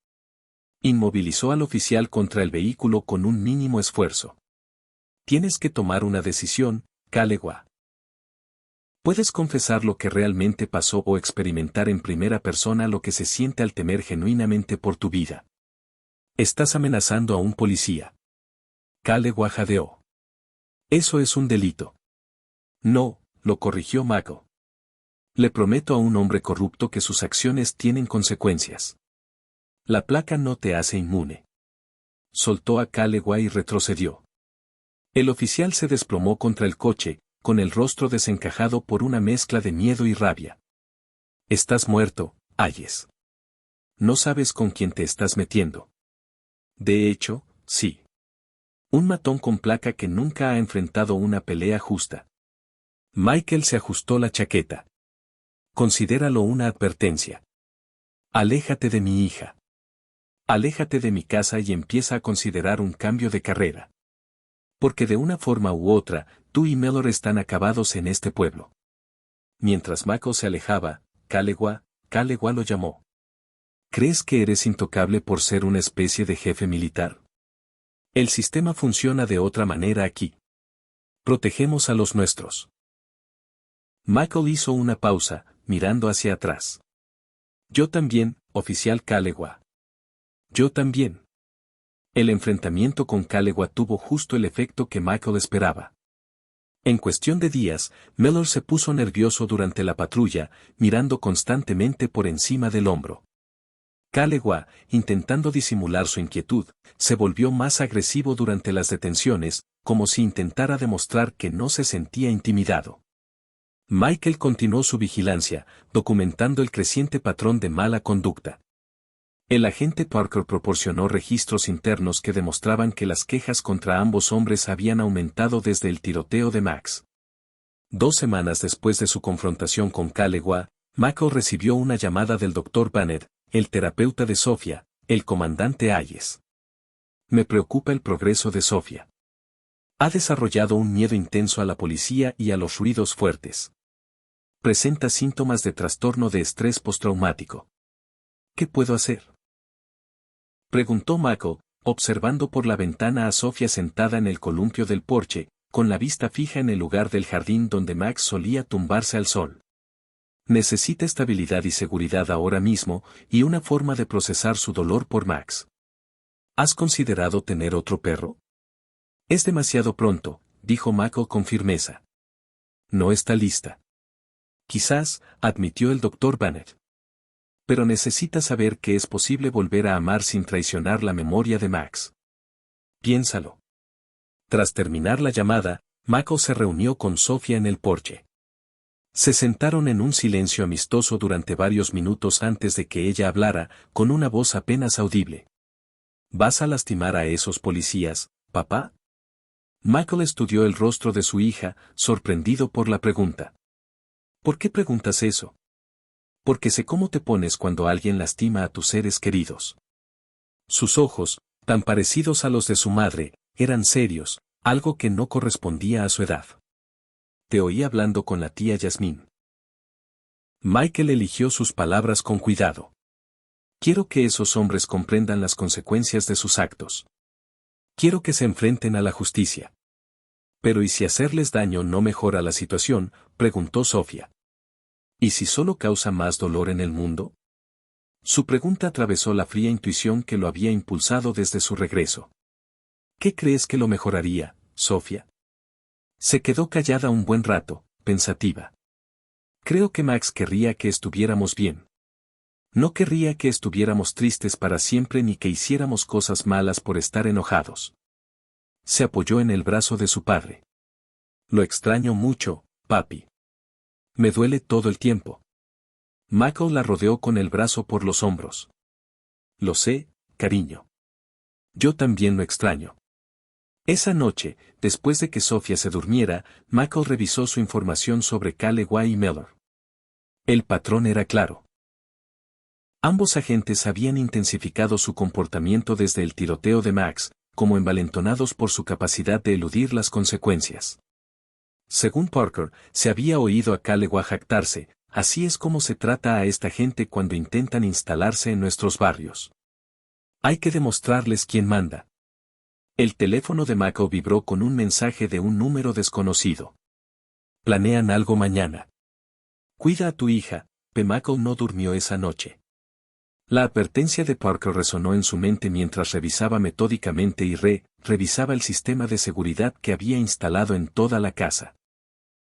Inmovilizó al oficial contra el vehículo con un mínimo esfuerzo. Tienes que tomar una decisión, Callegua. Puedes confesar lo que realmente pasó o experimentar en primera persona lo que se siente al temer genuinamente por tu vida. Estás amenazando a un policía. Callegua jadeó. Eso es un delito. No, lo corrigió Michael. Le prometo a un hombre corrupto que sus acciones tienen consecuencias. La placa no te hace inmune. Soltó a Callegua y retrocedió. El oficial se desplomó contra el coche, con el rostro desencajado por una mezcla de miedo y rabia. Estás muerto, Hayes. No sabes con quién te estás metiendo. De hecho, sí. Un matón con placa que nunca ha enfrentado una pelea justa. Michael se ajustó la chaqueta. Considéralo una advertencia. Aléjate de mi hija. Aléjate de mi casa y empieza a considerar un cambio de carrera. Porque de una forma u otra, tú y Mellor están acabados en este pueblo. Mientras Michael se alejaba, Callegua lo llamó. ¿Crees que eres intocable por ser una especie de jefe militar? El sistema funciona de otra manera aquí. Protegemos a los nuestros. Michael hizo una pausa, mirando hacia atrás. Yo también, oficial Callegua. Yo también. El enfrentamiento con Callegua tuvo justo el efecto que Michael esperaba. En cuestión de días, Mellor se puso nervioso durante la patrulla, mirando constantemente por encima del hombro. Callegua, intentando disimular su inquietud, se volvió más agresivo durante las detenciones, como si intentara demostrar que no se sentía intimidado. Michael continuó su vigilancia, documentando el creciente patrón de mala conducta. El agente Parker proporcionó registros internos que demostraban que las quejas contra ambos hombres habían aumentado desde el tiroteo de Max. 2 semanas después de su confrontación con Callegua, Michael recibió una llamada del Dr. Bennett, el terapeuta de Sofía, el comandante Hayes. Me preocupa el progreso de Sofía. Ha desarrollado un miedo intenso a la policía y a los ruidos fuertes. Presenta síntomas de trastorno de estrés postraumático. ¿Qué puedo hacer?, preguntó Michael, observando por la ventana a Sofía sentada en el columpio del porche, con la vista fija en el lugar del jardín donde Max solía tumbarse al sol. Necesita estabilidad y seguridad ahora mismo, y una forma de procesar su dolor por Max. ¿Has considerado tener otro perro? Es demasiado pronto, dijo Michael con firmeza. No está lista. Quizás, admitió el Dr. Bennett. Pero necesita saber que es posible volver a amar sin traicionar la memoria de Max. Piénsalo. Tras terminar la llamada, Michael se reunió con Sofía en el porche. Se sentaron en un silencio amistoso durante varios minutos antes de que ella hablara, con una voz apenas audible. ¿Vas a lastimar a esos policías, papá? Michael estudió el rostro de su hija, sorprendido por la pregunta. ¿Por qué preguntas eso? Porque sé cómo te pones cuando alguien lastima a tus seres queridos. Sus ojos, tan parecidos a los de su madre, eran serios, algo que no correspondía a su edad. Te oí hablando con la tía Yasmín. Michael eligió sus palabras con cuidado. Quiero que esos hombres comprendan las consecuencias de sus actos. Quiero que se enfrenten a la justicia. Pero ¿y si hacerles daño no mejora la situación?, preguntó Sofía. ¿Y si solo causa más dolor en el mundo? Su pregunta atravesó la fría intuición que lo había impulsado desde su regreso. ¿Qué crees que lo mejoraría, Sofía? Se quedó callada un buen rato, pensativa. Creo que Max querría que estuviéramos bien. No querría que estuviéramos tristes para siempre ni que hiciéramos cosas malas por estar enojados. Se apoyó en el brazo de su padre. Lo extraño mucho, papi. Me duele todo el tiempo. Michael la rodeó con el brazo por los hombros. Lo sé, cariño. Yo también lo extraño. Esa noche, después de que Sofía se durmiera, Michael revisó su información sobre Callaway y Miller. El patrón era claro. Ambos agentes habían intensificado su comportamiento desde el tiroteo de Max, como envalentonados por su capacidad de eludir las consecuencias. Según Parker, se había oído a Callaway jactarse: así es como se trata a esta gente cuando intentan instalarse en nuestros barrios. Hay que demostrarles quién manda. El teléfono de Michael vibró con un mensaje de un número desconocido. ¿Planean algo mañana? Cuida a tu hija. Michael no durmió esa noche. La advertencia de Parker resonó en su mente mientras revisaba metódicamente y revisaba el sistema de seguridad que había instalado en toda la casa.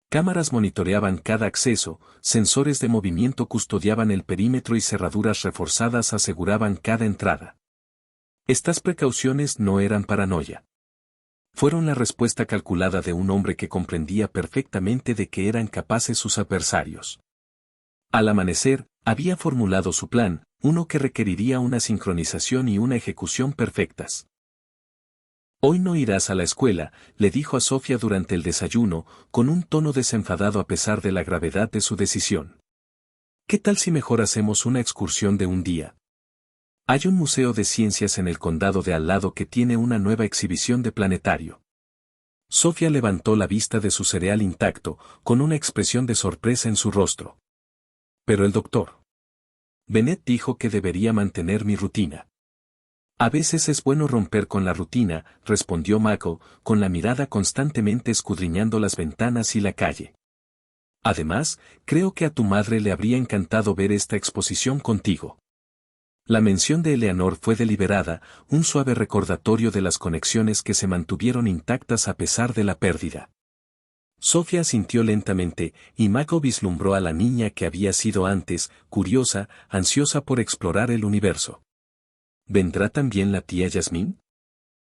Cámaras monitoreaban cada acceso, sensores de movimiento custodiaban el perímetro y cerraduras reforzadas aseguraban cada entrada. Estas precauciones no eran paranoia. Fueron la respuesta calculada de un hombre que comprendía perfectamente de qué eran capaces sus adversarios. Al amanecer, había formulado su plan, uno que requeriría una sincronización y una ejecución perfectas. Hoy no irás a la escuela, le dijo a Sofía durante el desayuno, con un tono desenfadado a pesar de la gravedad de su decisión. ¿Qué tal si mejor hacemos una excursión de un día? Hay un museo de ciencias en el condado de al lado que tiene una nueva exhibición de planetario. Sofía levantó la vista de su cereal intacto, con una expresión de sorpresa en su rostro. Pero el doctor Bennett dijo que debería mantener mi rutina. A veces es bueno romper con la rutina, respondió Michael, con la mirada constantemente escudriñando las ventanas y la calle. Además, creo que a tu madre le habría encantado ver esta exposición contigo. La mención de Eleanor fue deliberada, un suave recordatorio de las conexiones que se mantuvieron intactas a pesar de la pérdida. Sofía asintió lentamente, y Michael vislumbró a la niña que había sido antes, curiosa, ansiosa por explorar el universo. ¿Vendrá también la tía Yasmín?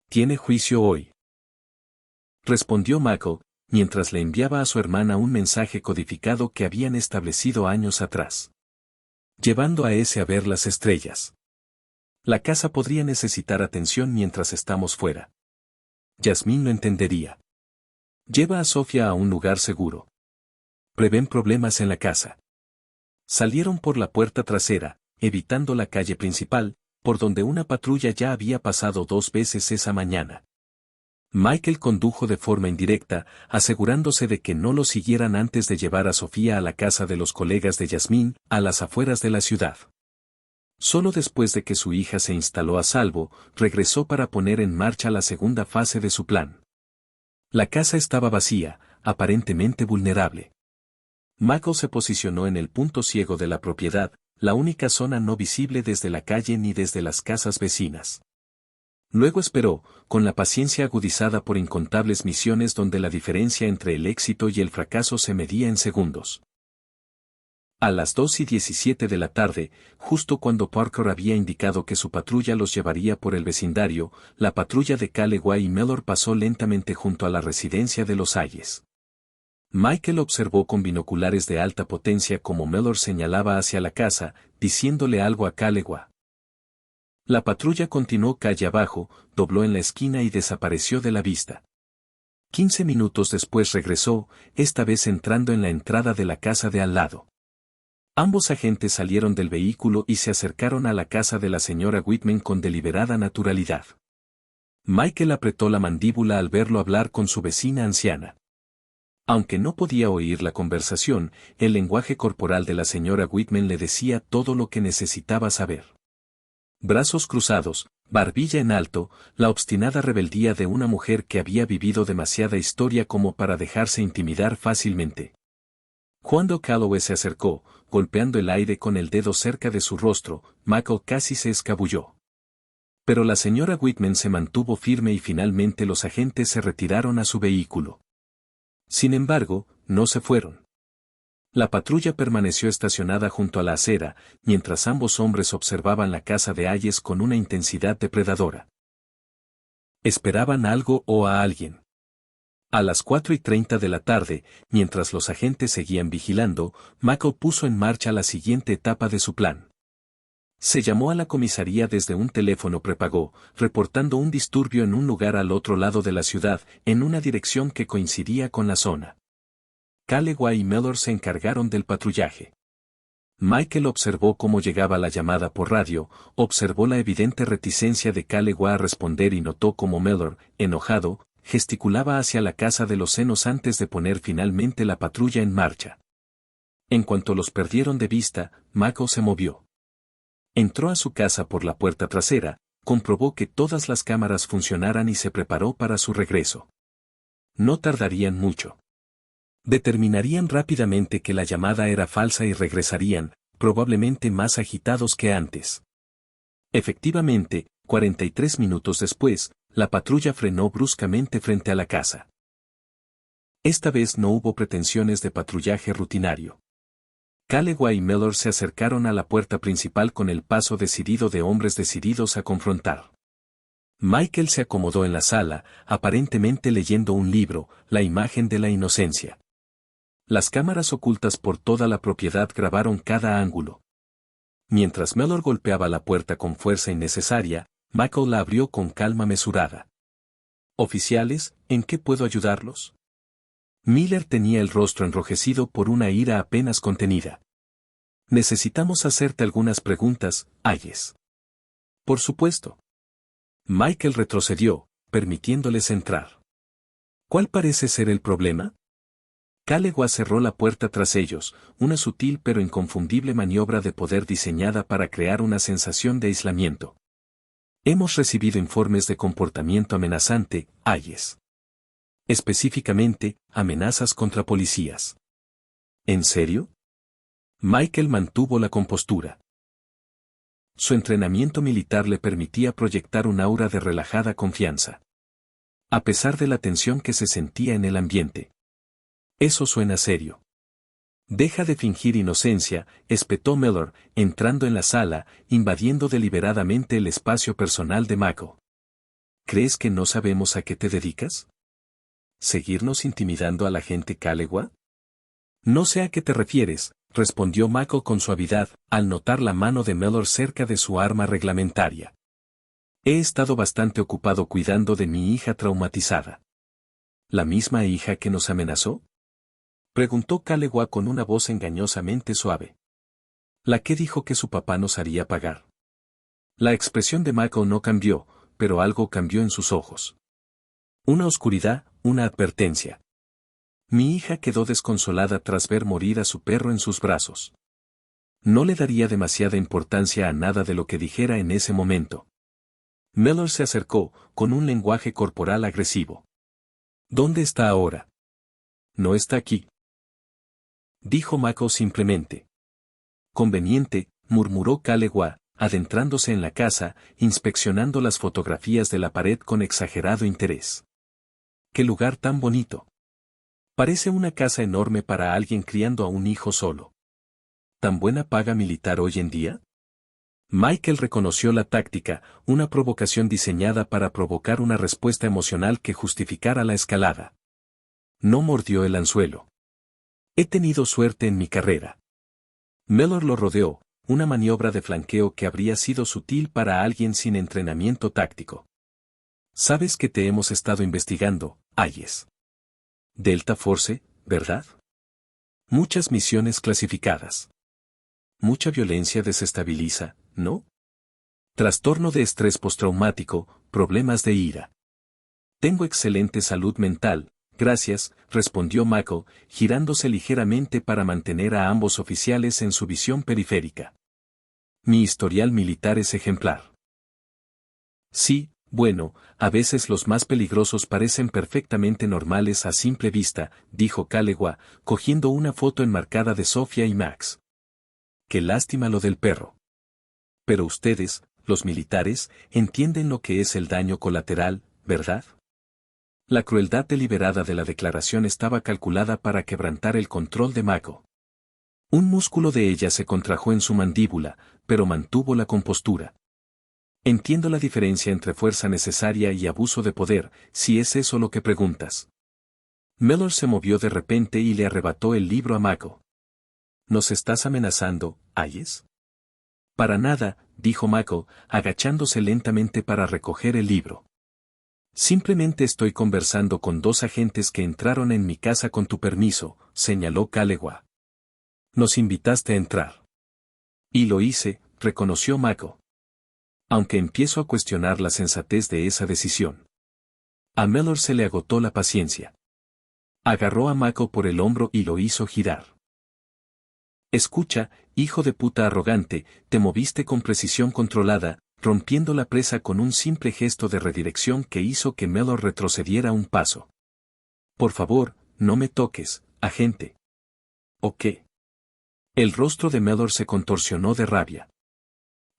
Tiene juicio hoy, respondió Michael, mientras le enviaba a su hermana un mensaje codificado que habían establecido años atrás. Llevando a ese a ver las estrellas. La casa podría necesitar atención mientras estamos fuera. Yasmín lo entendería. Lleva a Sofía a un lugar seguro. Prevén problemas en la casa. Salieron por la puerta trasera, evitando la calle principal, por donde una patrulla ya había pasado 2 veces esa mañana. Michael condujo de forma indirecta, asegurándose de que no lo siguieran antes de llevar a Sofía a la casa de los colegas de Yasmín, a las afueras de la ciudad. Solo después de que su hija se instaló a salvo, regresó para poner en marcha la segunda fase de su plan. La casa estaba vacía, aparentemente vulnerable. Michael se posicionó en el punto ciego de la propiedad, la única zona no visible desde la calle ni desde las casas vecinas. Luego esperó, con la paciencia agudizada por incontables misiones donde la diferencia entre el éxito y el fracaso se medía en segundos. A las 2:17 de la tarde, justo cuando Parker había indicado que su patrulla los llevaría por el vecindario, la patrulla de Callaway y Mellor pasó lentamente junto a la residencia de los Hayes. Michael observó con binoculares de alta potencia cómo Mellor señalaba hacia la casa, diciéndole algo a Callaway. La patrulla continuó calle abajo, dobló en la esquina y desapareció de la vista. 15 minutos después regresó, esta vez entrando en la entrada de la casa de al lado. Ambos agentes salieron del vehículo y se acercaron a la casa de la señora Whitman con deliberada naturalidad. Michael apretó la mandíbula al verlo hablar con su vecina anciana. Aunque no podía oír la conversación, el lenguaje corporal de la señora Whitman le decía todo lo que necesitaba saber. Brazos cruzados, barbilla en alto, la obstinada rebeldía de una mujer que había vivido demasiada historia como para dejarse intimidar fácilmente. Cuando Callaway se acercó, golpeando el aire con el dedo cerca de su rostro, Michael casi se escabulló. Pero la señora Whitman se mantuvo firme y finalmente los agentes se retiraron a su vehículo. Sin embargo, no se fueron. La patrulla permaneció estacionada junto a la acera, mientras ambos hombres observaban la casa de Hayes con una intensidad depredadora. Esperaban algo o a alguien. A las 4:30 de la tarde, mientras los agentes seguían vigilando, Michael puso en marcha la siguiente etapa de su plan. Se llamó a la comisaría desde un teléfono prepago, reportando un disturbio en un lugar al otro lado de la ciudad, en una dirección que coincidía con la zona. Callaway y Mellor se encargaron del patrullaje. Michael observó cómo llegaba la llamada por radio, observó la evidente reticencia de Callaway a responder y notó cómo Mellor, enojado, gesticulaba hacia la casa de los senos antes de poner finalmente la patrulla en marcha. En cuanto los perdieron de vista, Michael se movió. Entró a su casa por la puerta trasera, comprobó que todas las cámaras funcionaran y se preparó para su regreso. No tardarían mucho. Determinarían rápidamente que la llamada era falsa y regresarían, probablemente más agitados que antes. Efectivamente, 43 minutos después, la patrulla frenó bruscamente frente a la casa. Esta vez no hubo pretensiones de patrullaje rutinario. Callaway y Mellor se acercaron a la puerta principal con el paso decidido de hombres decididos a confrontar. Michael se acomodó en la sala, aparentemente leyendo un libro, La imagen de la inocencia. Las cámaras ocultas por toda la propiedad grabaron cada ángulo. Mientras Mellor golpeaba la puerta con fuerza innecesaria, Michael la abrió con calma mesurada. «Oficiales, ¿en qué puedo ayudarlos?» Miller tenía el rostro enrojecido por una ira apenas contenida. «Necesitamos hacerte algunas preguntas, Hayes». «Por supuesto». Michael retrocedió, permitiéndoles entrar. «¿Cuál parece ser el problema?» Callaway cerró la puerta tras ellos, una sutil pero inconfundible maniobra de poder diseñada para crear una sensación de aislamiento. Hemos recibido informes de comportamiento amenazante, Hayes. Específicamente, amenazas contra policías. ¿En serio? Michael mantuvo la compostura. Su entrenamiento militar le permitía proyectar un aura de relajada confianza. A pesar de la tensión que se sentía en el ambiente. Eso suena serio. Deja de fingir inocencia, espetó Mellor, entrando en la sala, invadiendo deliberadamente el espacio personal de Michael. ¿Crees que no sabemos a qué te dedicas? ¿Seguirnos intimidando a la gente Callaway? No sé a qué te refieres, respondió Michael con suavidad, al notar la mano de Mellor cerca de su arma reglamentaria. He estado bastante ocupado cuidando de mi hija traumatizada. ¿La misma hija que nos amenazó? Preguntó Callaway con una voz engañosamente suave. La que dijo que su papá nos haría pagar. La expresión de Michael no cambió, pero algo cambió en sus ojos. Una oscuridad, una advertencia. Mi hija quedó desconsolada tras ver morir a su perro en sus brazos. No le daría demasiada importancia a nada de lo que dijera en ese momento. Mellor se acercó, con un lenguaje corporal agresivo. ¿Dónde está ahora? No está aquí. Dijo Mako simplemente. Conveniente, murmuró Kalewa, adentrándose en la casa, inspeccionando las fotografías de la pared con exagerado interés. ¡Qué lugar tan bonito! Parece una casa enorme para alguien criando a un hijo solo. ¿Tan buena paga militar hoy en día? Michael reconoció la táctica, una provocación diseñada para provocar una respuesta emocional que justificara la escalada. No mordió el anzuelo. He tenido suerte en mi carrera. Mellor lo rodeó, una maniobra de flanqueo que habría sido sutil para alguien sin entrenamiento táctico. Sabes que te hemos estado investigando, Hayes. Delta Force, ¿verdad? Muchas misiones clasificadas. Mucha violencia desestabiliza, ¿no? Trastorno de estrés postraumático, problemas de ira. Tengo excelente salud mental, gracias, respondió Mako, girándose ligeramente para mantener a ambos oficiales en su visión periférica. Mi historial militar es ejemplar. Sí, bueno, a veces los más peligrosos parecen perfectamente normales a simple vista, dijo Kalewa, cogiendo una foto enmarcada de Sofía y Max. Qué lástima lo del perro. Pero ustedes, los militares, entienden lo que es el daño colateral, ¿verdad? La crueldad deliberada de la declaración estaba calculada para quebrantar el control de Mako. Un músculo de ella se contrajo en su mandíbula, pero mantuvo la compostura. Entiendo la diferencia entre fuerza necesaria y abuso de poder, si es eso lo que preguntas. Mellor se movió de repente y le arrebató el libro a Mako. ¿Nos estás amenazando, Hayes? Para nada, dijo Mako, agachándose lentamente para recoger el libro. Simplemente estoy conversando con dos agentes que entraron en mi casa con tu permiso, señaló Kalewa. Nos invitaste a entrar. Y lo hice, reconoció Mako. Aunque empiezo a cuestionar la sensatez de esa decisión. A Mellor se le agotó la paciencia. Agarró a Mako por el hombro y lo hizo girar. Escucha, hijo de puta arrogante, te moviste con precisión controlada, rompiendo la presa con un simple gesto de redirección que hizo que Mellor retrocediera un paso. Por favor, no me toques, agente. ¿O qué? El rostro de Mellor se contorsionó de rabia.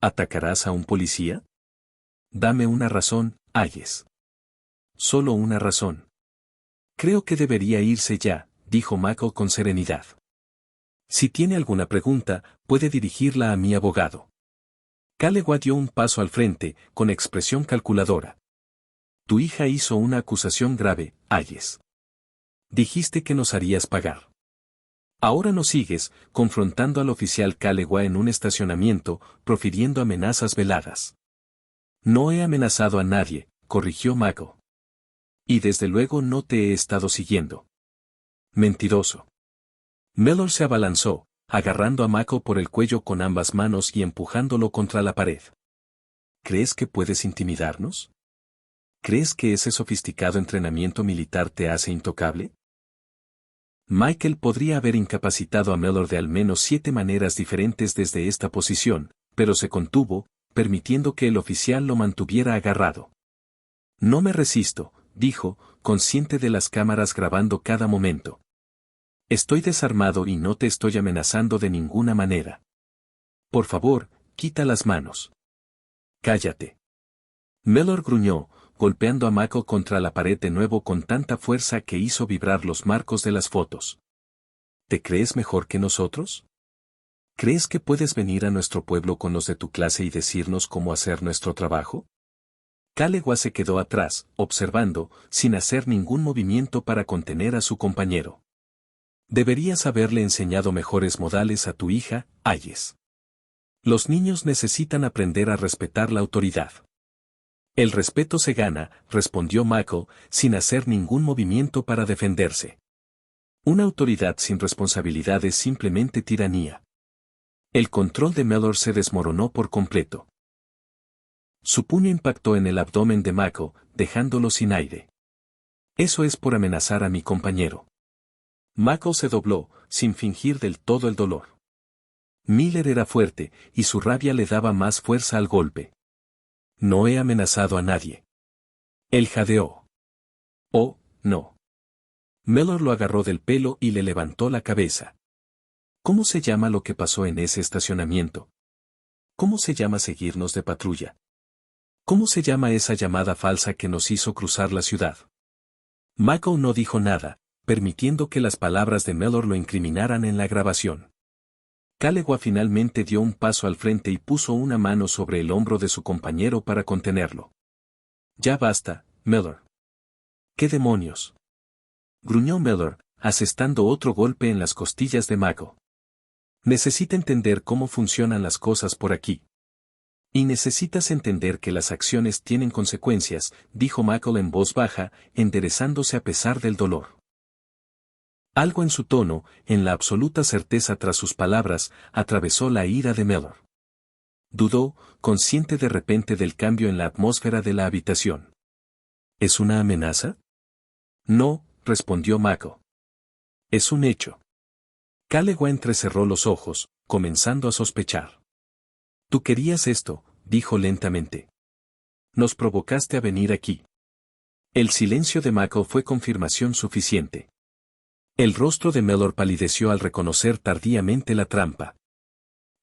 ¿Atacarás a un policía? Dame una razón, Hayes. Solo una razón. Creo que debería irse ya, dijo Mako con serenidad. Si tiene alguna pregunta, puede dirigirla a mi abogado. Kalewa dio un paso al frente, con expresión calculadora. Tu hija hizo una acusación grave, Hayes. Dijiste que nos harías pagar. Ahora nos sigues, confrontando al oficial Kalewa en un estacionamiento, profiriendo amenazas veladas. No he amenazado a nadie, corrigió Mako. Y desde luego no te he estado siguiendo. Mentiroso. Mellor se abalanzó, agarrando a Mako por el cuello con ambas manos y empujándolo contra la pared. ¿Crees que puedes intimidarnos? ¿Crees que ese sofisticado entrenamiento militar te hace intocable? Michael podría haber incapacitado a Mellor de al menos 7 maneras diferentes desde esta posición, pero se contuvo, permitiendo que el oficial lo mantuviera agarrado. No me resisto, dijo, consciente de las cámaras grabando cada momento. Estoy desarmado y no te estoy amenazando de ninguna manera. Por favor, quita las manos. Cállate. Mellor gruñó, golpeando a Mako contra la pared de nuevo con tanta fuerza que hizo vibrar los marcos de las fotos. ¿Te crees mejor que nosotros? ¿Crees que puedes venir a nuestro pueblo con los de tu clase y decirnos cómo hacer nuestro trabajo? Kalewa se quedó atrás, observando, sin hacer ningún movimiento para contener a su compañero. Deberías haberle enseñado mejores modales a tu hija, Hayes. Los niños necesitan aprender a respetar la autoridad. El respeto se gana, respondió Mako, sin hacer ningún movimiento para defenderse. Una autoridad sin responsabilidad es simplemente tiranía. El control de Mellor se desmoronó por completo. Su puño impactó en el abdomen de Mako, dejándolo sin aire. Eso es por amenazar a mi compañero. Mako se dobló, sin fingir del todo el dolor. Miller era fuerte, y su rabia le daba más fuerza al golpe. No he amenazado a nadie. Él jadeó. Oh, no. Mellor lo agarró del pelo y le levantó la cabeza. ¿Cómo se llama lo que pasó en ese estacionamiento? ¿Cómo se llama seguirnos de patrulla? ¿Cómo se llama esa llamada falsa que nos hizo cruzar la ciudad? Michael no dijo nada, permitiendo que las palabras de Mellor lo incriminaran en la grabación. Callegua finalmente dio un paso al frente y puso una mano sobre el hombro de su compañero para contenerlo. Ya basta, Mellor. ¿Qué demonios? Gruñó Mellor, asestando otro golpe en las costillas de Mako. Necesita entender cómo funcionan las cosas por aquí. Y necesitas entender que las acciones tienen consecuencias, dijo Michael en voz baja, enderezándose a pesar del dolor. Algo en su tono, en la absoluta certeza tras sus palabras, atravesó la ira de Mellor. Dudó, consciente de repente del cambio en la atmósfera de la habitación. ¿Es una amenaza? No, respondió Mako. Es un hecho. Callegua entrecerró los ojos, comenzando a sospechar. Tú querías esto, dijo lentamente. Nos provocaste a venir aquí. El silencio de Mako fue confirmación suficiente. El rostro de Mellor palideció al reconocer tardíamente la trampa.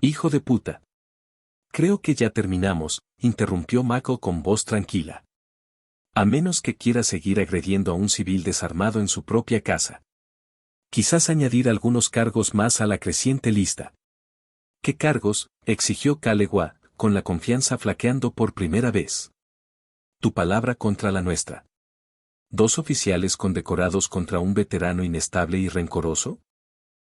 Hijo de puta. Creo que ya terminamos, interrumpió Mako con voz tranquila. A menos que quiera seguir agrediendo a un civil desarmado en su propia casa. Quizás añadir algunos cargos más a la creciente lista. ¿Qué cargos?, exigió Callegua, con la confianza flaqueando por primera vez. Tu palabra contra la nuestra. ¿2 oficiales condecorados contra un veterano inestable y rencoroso?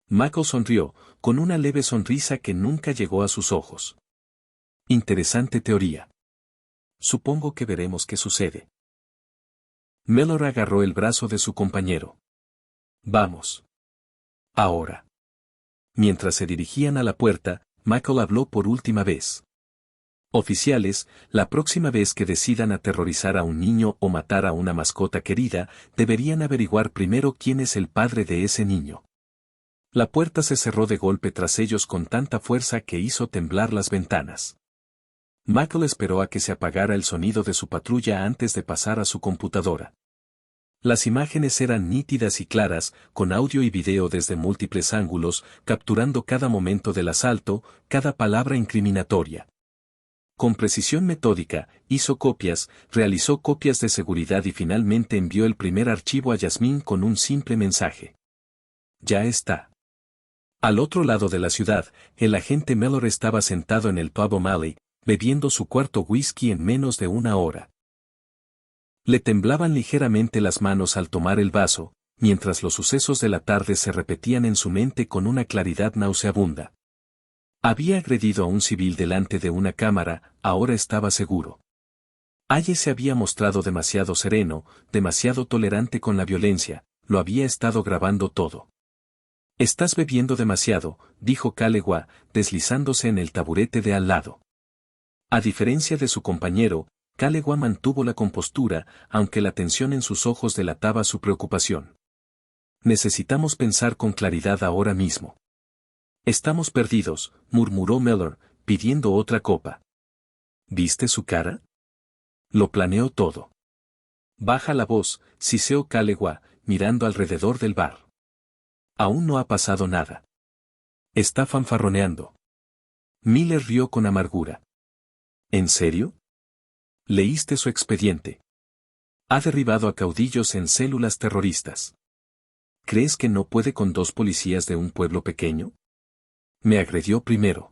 Mako sonrió, con una leve sonrisa que nunca llegó a sus ojos. Interesante teoría. Supongo que veremos qué sucede. Mellor agarró el brazo de su compañero. Vamos. Ahora. Mientras se dirigían a la puerta, Michael habló por última vez. Oficiales, la próxima vez que decidan aterrorizar a un niño o matar a una mascota querida, deberían averiguar primero quién es el padre de ese niño. La puerta se cerró de golpe tras ellos con tanta fuerza que hizo temblar las ventanas. Michael esperó a que se apagara el sonido de su patrulla antes de pasar a su computadora. Las imágenes eran nítidas y claras, con audio y video desde múltiples ángulos, capturando cada momento del asalto, cada palabra incriminatoria. Con precisión metódica, hizo copias, realizó copias de seguridad y finalmente envió el primer archivo a Yasmín con un simple mensaje. Ya está. Al otro lado de la ciudad, el agente Mellor estaba sentado en el pub O'Malley, bebiendo su cuarto whisky en menos de una hora. Le temblaban ligeramente las manos al tomar el vaso, mientras los sucesos de la tarde se repetían en su mente con una claridad nauseabunda. Había agredido a un civil delante de una cámara, ahora estaba seguro. Aye se había mostrado demasiado sereno, demasiado tolerante con la violencia, lo había estado grabando todo. Estás bebiendo demasiado, dijo Callegua, deslizándose en el taburete de al lado. A diferencia de su compañero, Callegua mantuvo la compostura, aunque la tensión en sus ojos delataba su preocupación. Necesitamos pensar con claridad ahora mismo. Estamos perdidos, murmuró Mellor, pidiendo otra copa. ¿Viste su cara? Lo planeó todo. Baja la voz, siseó Callegua, mirando alrededor del bar. Aún no ha pasado nada. Está fanfarroneando. Miller rió con amargura. ¿En serio? ¿Leíste su expediente? Ha derribado a caudillos en células terroristas. ¿Crees que no puede con 2 policías de un pueblo pequeño? Me agredió primero.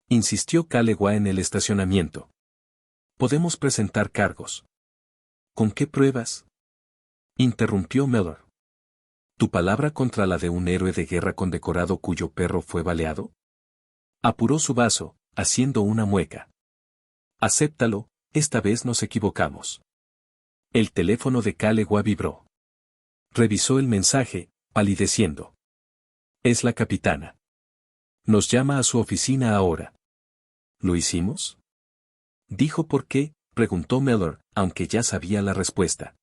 Insistió Callegua en el estacionamiento. Podemos presentar cargos. ¿Con qué pruebas? Interrumpió Mellor. ¿Tu palabra contra la de un héroe de guerra condecorado cuyo perro fue baleado? Apuró su vaso, haciendo una mueca. Acéptalo, esta vez nos equivocamos. El teléfono de Callegua vibró. Revisó el mensaje, palideciendo. Es la capitana. Nos llama a su oficina ahora. ¿Lo hicimos? ¿Dijo por qué?, preguntó Mellor, aunque ya sabía la respuesta.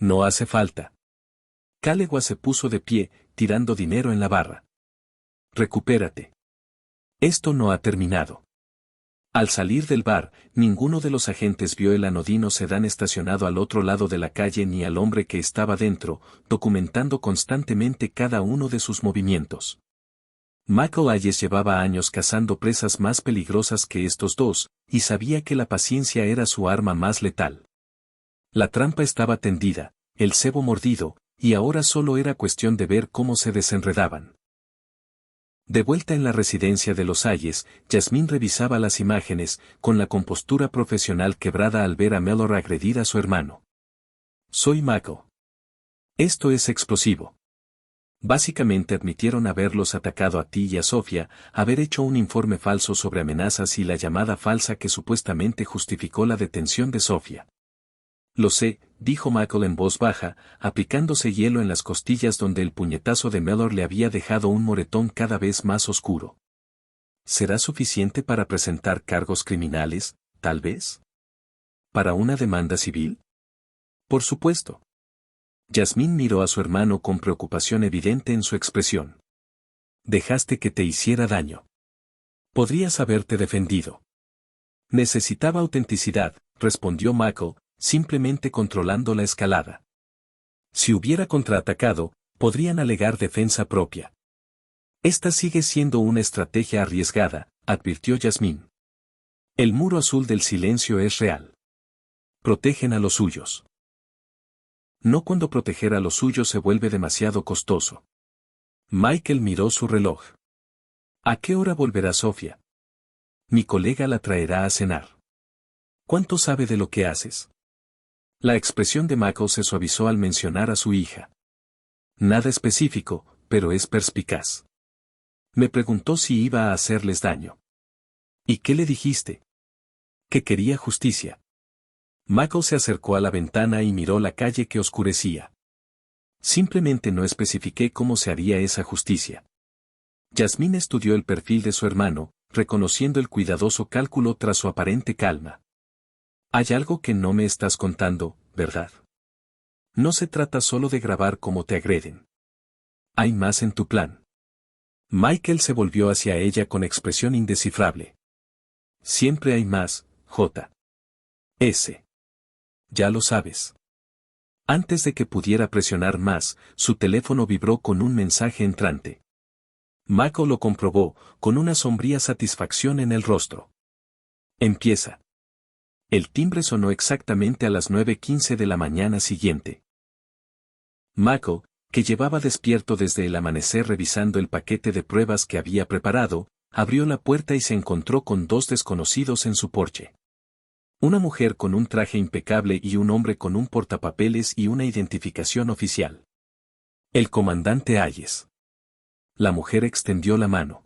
No hace falta. Calegua se puso de pie, tirando dinero en la barra. Recupérate. Esto no ha terminado. Al salir del bar, ninguno de los agentes vio el anodino sedán estacionado al otro lado de la calle ni al hombre que estaba dentro, documentando constantemente cada uno de sus movimientos. Michael Hayes llevaba años cazando presas más peligrosas que estos dos, y sabía que la paciencia era su arma más letal. La trampa estaba tendida, el cebo mordido, y ahora solo era cuestión de ver cómo se desenredaban. De vuelta en la residencia de los Hayes, Jasmine revisaba las imágenes, con la compostura profesional quebrada al ver a Mellor agredir a su hermano. Soy Michael. Esto es explosivo. Básicamente admitieron haberlos atacado a ti y a Sofía, haber hecho un informe falso sobre amenazas y la llamada falsa que supuestamente justificó la detención de Sofía. Lo sé, dijo Michael en voz baja, aplicándose hielo en las costillas donde el puñetazo de Mellor le había dejado un moretón cada vez más oscuro. ¿Será suficiente para presentar cargos criminales, tal vez? ¿Para una demanda civil? Por supuesto. Jasmine miró a su hermano con preocupación evidente en su expresión. Dejaste que te hiciera daño. Podrías haberte defendido. Necesitaba autenticidad, respondió Michael, simplemente controlando la escalada. Si hubiera contraatacado, podrían alegar defensa propia. Esta sigue siendo una estrategia arriesgada, advirtió Jasmine. El muro azul del silencio es real. Protegen a los suyos. No cuando proteger a los suyos se vuelve demasiado costoso. Michael miró su reloj. ¿A qué hora volverá Sofía? Mi colega la traerá a cenar. ¿Cuánto sabe de lo que haces? La expresión de Michael se suavizó al mencionar a su hija. Nada específico, pero es perspicaz. Me preguntó si iba a hacerles daño. ¿Y qué le dijiste? Que quería justicia. Michael se acercó a la ventana y miró la calle que oscurecía. Simplemente no especifiqué cómo se haría esa justicia. Jasmine estudió el perfil de su hermano, reconociendo el cuidadoso cálculo tras su aparente calma. Hay algo que no me estás contando, ¿verdad? No se trata solo de grabar cómo te agreden. Hay más en tu plan. Michael se volvió hacia ella con expresión indescifrable. Siempre hay más, J. S. Ya lo sabes. Antes de que pudiera presionar más, su teléfono vibró con un mensaje entrante. Michael lo comprobó, con una sombría satisfacción en el rostro. Empieza. El timbre sonó exactamente a las 9:15 de la mañana siguiente. Michael, que llevaba despierto desde el amanecer revisando el paquete de pruebas que había preparado, abrió la puerta y se encontró con dos desconocidos en su porche. Una mujer con un traje impecable y un hombre con un portapapeles y una identificación oficial. El comandante Hayes. La mujer extendió la mano.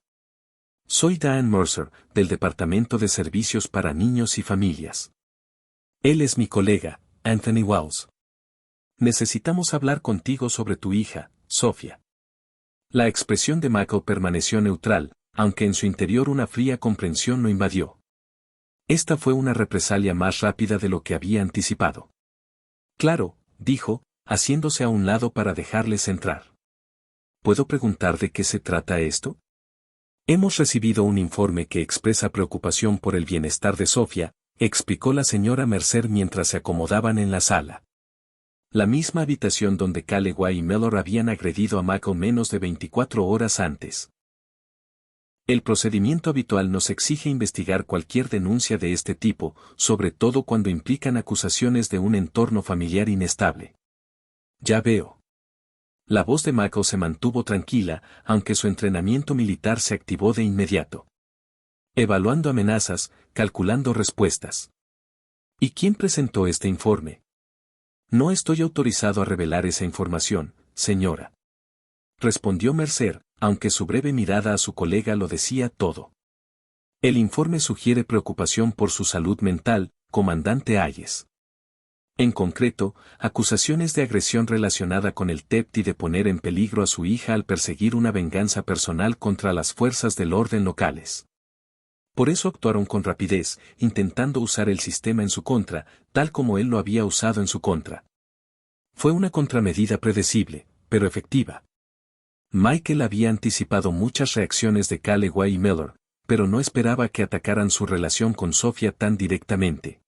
Soy Diane Mercer, del Departamento de Servicios para Niños y Familias. Él es mi colega, Anthony Wells. Necesitamos hablar contigo sobre tu hija, Sofía. La expresión de Michael permaneció neutral, aunque en su interior una fría comprensión lo invadió. Esta fue una represalia más rápida de lo que había anticipado. Claro, dijo, haciéndose a un lado para dejarles entrar. ¿Puedo preguntar de qué se trata esto? Hemos recibido un informe que expresa preocupación por el bienestar de Sofía, explicó la señora Mercer mientras se acomodaban en la sala. La misma habitación donde Calegua y Mellor habían agredido a Michael menos de 24 horas antes. El procedimiento habitual nos exige investigar cualquier denuncia de este tipo, sobre todo cuando implican acusaciones de un entorno familiar inestable. Ya veo. La voz de Michael se mantuvo tranquila, aunque su entrenamiento militar se activó de inmediato. Evaluando amenazas, calculando respuestas. ¿Y quién presentó este informe? No estoy autorizado a revelar esa información, señora. Respondió Mercer, aunque su breve mirada a su colega lo decía todo. El informe sugiere preocupación por su salud mental, comandante Hayes. En concreto, acusaciones de agresión relacionada con el theft y de poner en peligro a su hija al perseguir una venganza personal contra las fuerzas del orden locales. Por eso actuaron con rapidez, intentando usar el sistema en su contra, tal como él lo había usado en su contra. Fue una contramedida predecible, pero efectiva. Michael había anticipado muchas reacciones de Calloway y Miller, pero no esperaba que atacaran su relación con Sofía tan directamente.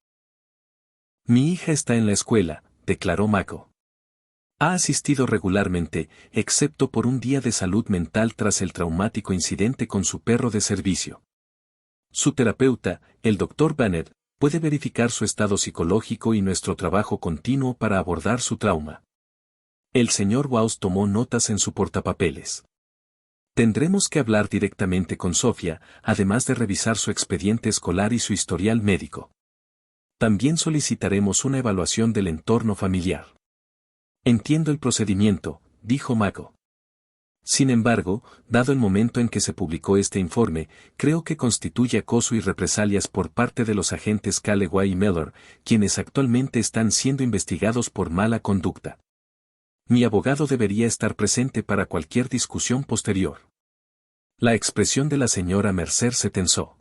Mi hija está en la escuela, declaró Mako. Ha asistido regularmente, excepto por un día de salud mental tras el traumático incidente con su perro de servicio. Su terapeuta, el Dr. Bennett, puede verificar su estado psicológico y nuestro trabajo continuo para abordar su trauma. El señor Waus tomó notas en su portapapeles. Tendremos que hablar directamente con Sofía, además de revisar su expediente escolar y su historial médico. También solicitaremos una evaluación del entorno familiar. Entiendo el procedimiento, dijo Mako. Sin embargo, dado el momento en que se publicó este informe, creo que constituye acoso y represalias por parte de los agentes Calloway y Miller, quienes actualmente están siendo investigados por mala conducta. Mi abogado debería estar presente para cualquier discusión posterior. La expresión de la señora Mercer se tensó.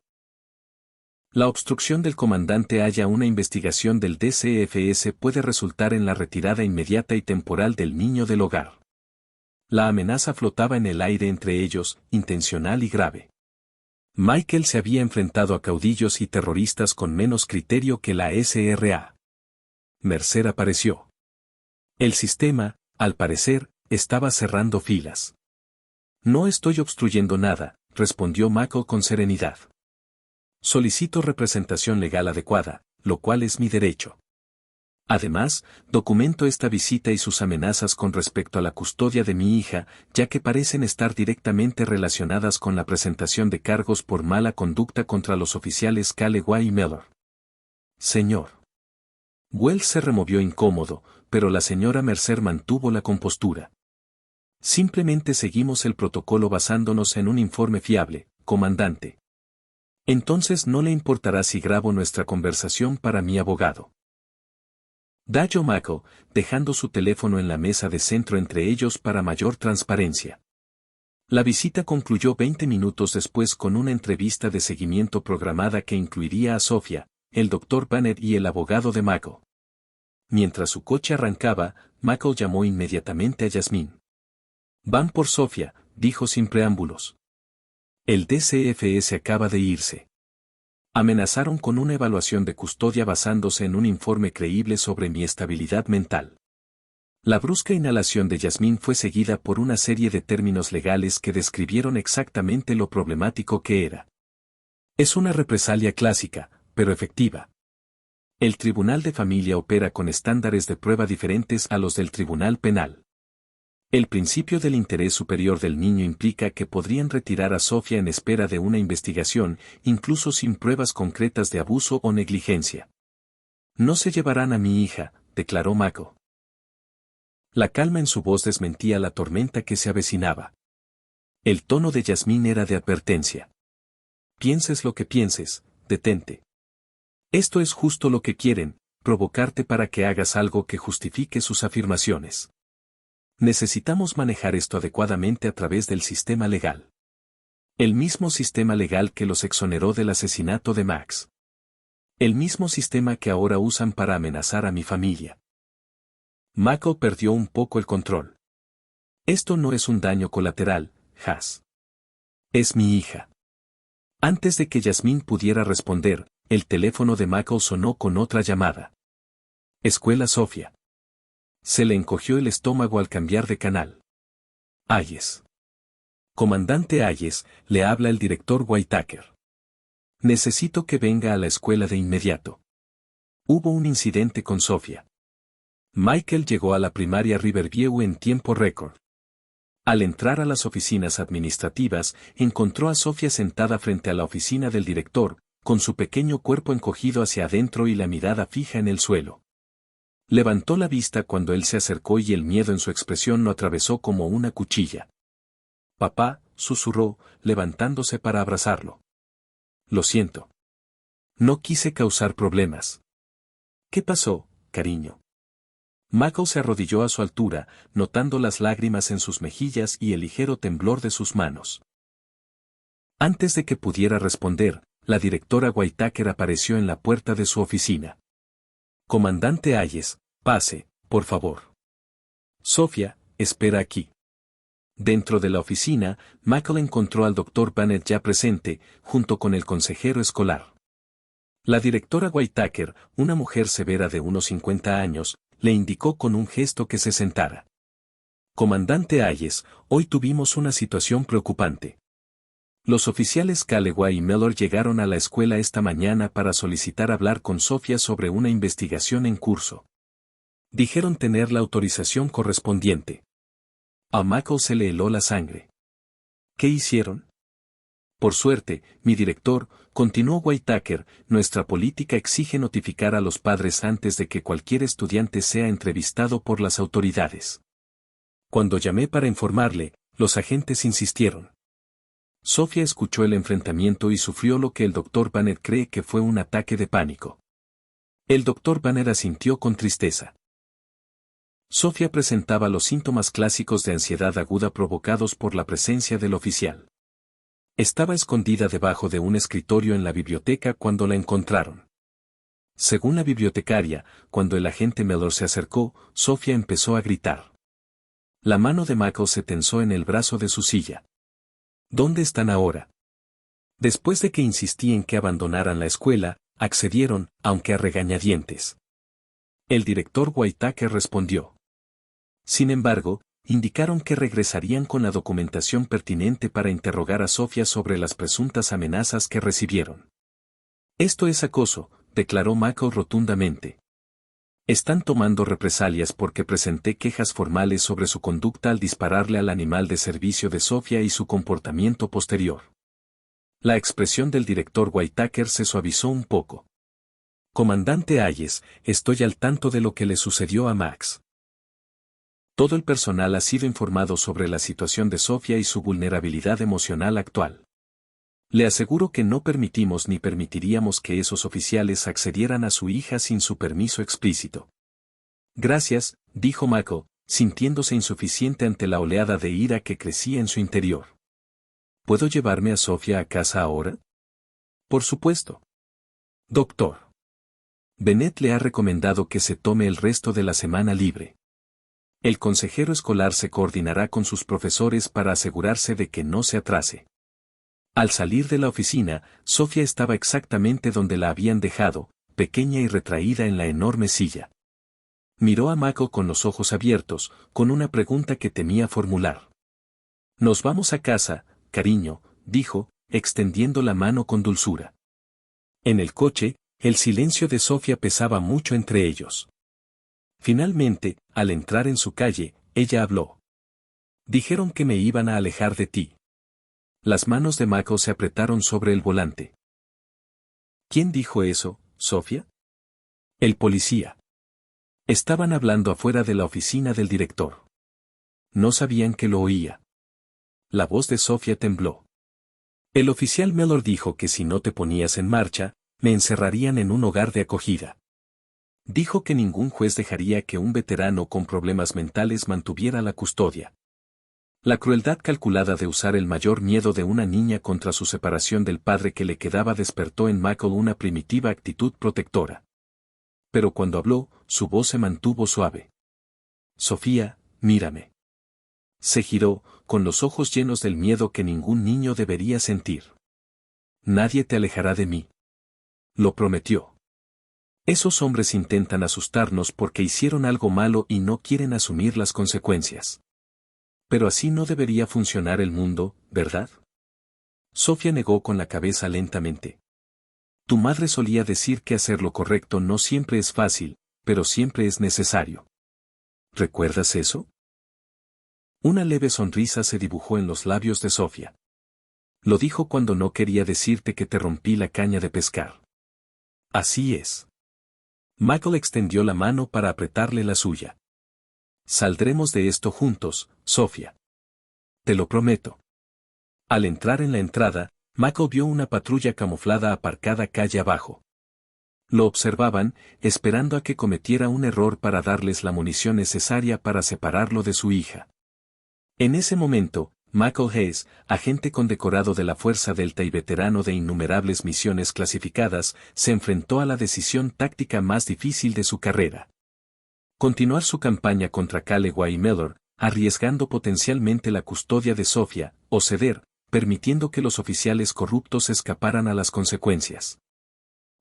La obstrucción del comandante haya una investigación del DCFS puede resultar en la retirada inmediata y temporal del niño del hogar. La amenaza flotaba en el aire entre ellos, intencional y grave. Michael se había enfrentado a caudillos y terroristas con menos criterio que la SRA. Mercer apareció. El sistema, al parecer, estaba cerrando filas. No estoy obstruyendo nada, respondió Mako con serenidad. Solicito representación legal adecuada, lo cual es mi derecho. Además, documento esta visita y sus amenazas con respecto a la custodia de mi hija, ya que parecen estar directamente relacionadas con la presentación de cargos por mala conducta contra los oficiales Calloway y Miller. Señor. Wells se removió incómodo, pero la señora Mercer mantuvo la compostura. Simplemente seguimos el protocolo basándonos en un informe fiable, comandante. Entonces no le importará si grabo nuestra conversación para mi abogado. Dayo Mako, dejando su teléfono en la mesa de centro entre ellos para mayor transparencia. La visita concluyó 20 minutos después con una entrevista de seguimiento programada que incluiría a Sofía, el Dr. Bennett y el abogado de Mako. Mientras su coche arrancaba, Mako llamó inmediatamente a Yasmín. Van por Sofía, dijo sin preámbulos. El DCFS acaba de irse. Amenazaron con una evaluación de custodia basándose en un informe creíble sobre mi estabilidad mental. La brusca inhalación de Yasmín fue seguida por una serie de términos legales que describieron exactamente lo problemático que era. Es una represalia clásica, pero efectiva. El Tribunal de Familia opera con estándares de prueba diferentes a los del Tribunal Penal. El principio del interés superior del niño implica que podrían retirar a Sofía en espera de una investigación, incluso sin pruebas concretas de abuso o negligencia. No se llevarán a mi hija, declaró Mako. La calma en su voz desmentía la tormenta que se avecinaba. El tono de Yasmín era de advertencia. Pienses lo que pienses, detente. Esto es justo lo que quieren, provocarte para que hagas algo que justifique sus afirmaciones. Necesitamos manejar esto adecuadamente a través del sistema legal. El mismo sistema legal que los exoneró del asesinato de Max. El mismo sistema que ahora usan para amenazar a mi familia. Mako perdió un poco el control. Esto no es un daño colateral, Has. Es mi hija. Antes de que Yasmín pudiera responder, el teléfono de Mako sonó con otra llamada. Escuela Sofía. Se le encogió el estómago al cambiar de canal. Hayes. Comandante Hayes, le habla el director Whitaker. Necesito que venga a la escuela de inmediato. Hubo un incidente con Sofía. Michael llegó a la primaria Riverview en tiempo récord. Al entrar a las oficinas administrativas, encontró a Sofía sentada frente a la oficina del director, con su pequeño cuerpo encogido hacia adentro y la mirada fija en el suelo. Levantó la vista cuando él se acercó y el miedo en su expresión lo atravesó como una cuchilla. Papá, susurró, levantándose para abrazarlo. Lo siento. No quise causar problemas. ¿Qué pasó, cariño? Mako se arrodilló a su altura, notando las lágrimas en sus mejillas y el ligero temblor de sus manos. Antes de que pudiera responder, la directora Whitaker apareció en la puerta de su oficina. Comandante Hayes, pase, por favor. Sofía, espera aquí. Dentro de la oficina, Michael encontró al Dr. Bennett ya presente, junto con el consejero escolar. La directora Whitaker, una mujer severa de unos 50 años, le indicó con un gesto que se sentara. Comandante Hayes, hoy tuvimos una situación preocupante. Los oficiales Calloway y Mellor llegaron a la escuela esta mañana para solicitar hablar con Sofía sobre una investigación en curso. Dijeron tener la autorización correspondiente. A Michael se le heló la sangre. ¿Qué hicieron? Por suerte, mi director, continuó Whitaker, nuestra política exige notificar a los padres antes de que cualquier estudiante sea entrevistado por las autoridades. Cuando llamé para informarle, los agentes insistieron. Sofía escuchó el enfrentamiento y sufrió lo que el Dr. Bennett cree que fue un ataque de pánico. El Dr. Bennett asintió con tristeza. Sofía presentaba los síntomas clásicos de ansiedad aguda provocados por la presencia del oficial. Estaba escondida debajo de un escritorio en la biblioteca cuando la encontraron. Según la bibliotecaria, cuando el agente Mellor se acercó, Sofía empezó a gritar. La mano de Michael se tensó en el brazo de su silla. ¿Dónde están ahora? Después de que insistí en que abandonaran la escuela, accedieron, aunque a regañadientes. El director Whitaker respondió. Sin embargo, indicaron que regresarían con la documentación pertinente para interrogar a Sofía sobre las presuntas amenazas que recibieron. Esto es acoso, declaró Michael rotundamente. Están tomando represalias porque presenté quejas formales sobre su conducta al dispararle al animal de servicio de Sofía y su comportamiento posterior. La expresión del director Whitaker se suavizó un poco. Comandante Hayes, estoy al tanto de lo que le sucedió a Max. Todo el personal ha sido informado sobre la situación de Sofía y su vulnerabilidad emocional actual. Le aseguro que no permitimos ni permitiríamos que esos oficiales accedieran a su hija sin su permiso explícito. Gracias, dijo Michael, sintiéndose insuficiente ante la oleada de ira que crecía en su interior. ¿Puedo llevarme a Sofía a casa ahora? Por supuesto. Doctor. Bennett le ha recomendado que se tome el resto de la semana libre. El consejero escolar se coordinará con sus profesores para asegurarse de que no se atrase. Al salir de la oficina, Sofía estaba exactamente donde la habían dejado, pequeña y retraída en la enorme silla. Miró a Michael con los ojos abiertos, con una pregunta que temía formular. Nos vamos a casa, cariño, dijo, extendiendo la mano con dulzura. En el coche, el silencio de Sofía pesaba mucho entre ellos. Finalmente, al entrar en su calle, ella habló. Dijeron que me iban a alejar de ti. Las manos de Michael se apretaron sobre el volante. ¿Quién dijo eso, Sofía? El policía. Estaban hablando afuera de la oficina del director. No sabían que lo oía. La voz de Sofía tembló. El oficial Mellor dijo que si no te ponías en marcha, me encerrarían en un hogar de acogida. Dijo que ningún juez dejaría que un veterano con problemas mentales mantuviera la custodia. La crueldad calculada de usar el mayor miedo de una niña contra su separación del padre que le quedaba despertó en Michael una primitiva actitud protectora. Pero cuando habló, su voz se mantuvo suave. Sofía, mírame. Se giró, con los ojos llenos del miedo que ningún niño debería sentir. Nadie te alejará de mí. Lo prometió. Esos hombres intentan asustarnos porque hicieron algo malo y no quieren asumir las consecuencias. Pero así no debería funcionar el mundo, ¿verdad? Sofía negó con la cabeza lentamente. Tu madre solía decir que hacer lo correcto no siempre es fácil, pero siempre es necesario. ¿Recuerdas eso? Una leve sonrisa se dibujó en los labios de Sofía. Lo dijo cuando no quería decirte que te rompí la caña de pescar. Así es. Michael extendió la mano para apretarle la suya. Saldremos de esto juntos, Sofía. Te lo prometo. Al entrar en la entrada, Michael vio una patrulla camuflada aparcada calle abajo. Lo observaban, esperando a que cometiera un error para darles la munición necesaria para separarlo de su hija. En ese momento, Michael Hayes, agente condecorado de la Fuerza Delta y veterano de innumerables misiones clasificadas, se enfrentó a la decisión táctica más difícil de su carrera. Continuar su campaña contra Calloway y Mellor, arriesgando potencialmente la custodia de Sofía, o ceder, permitiendo que los oficiales corruptos escaparan a las consecuencias.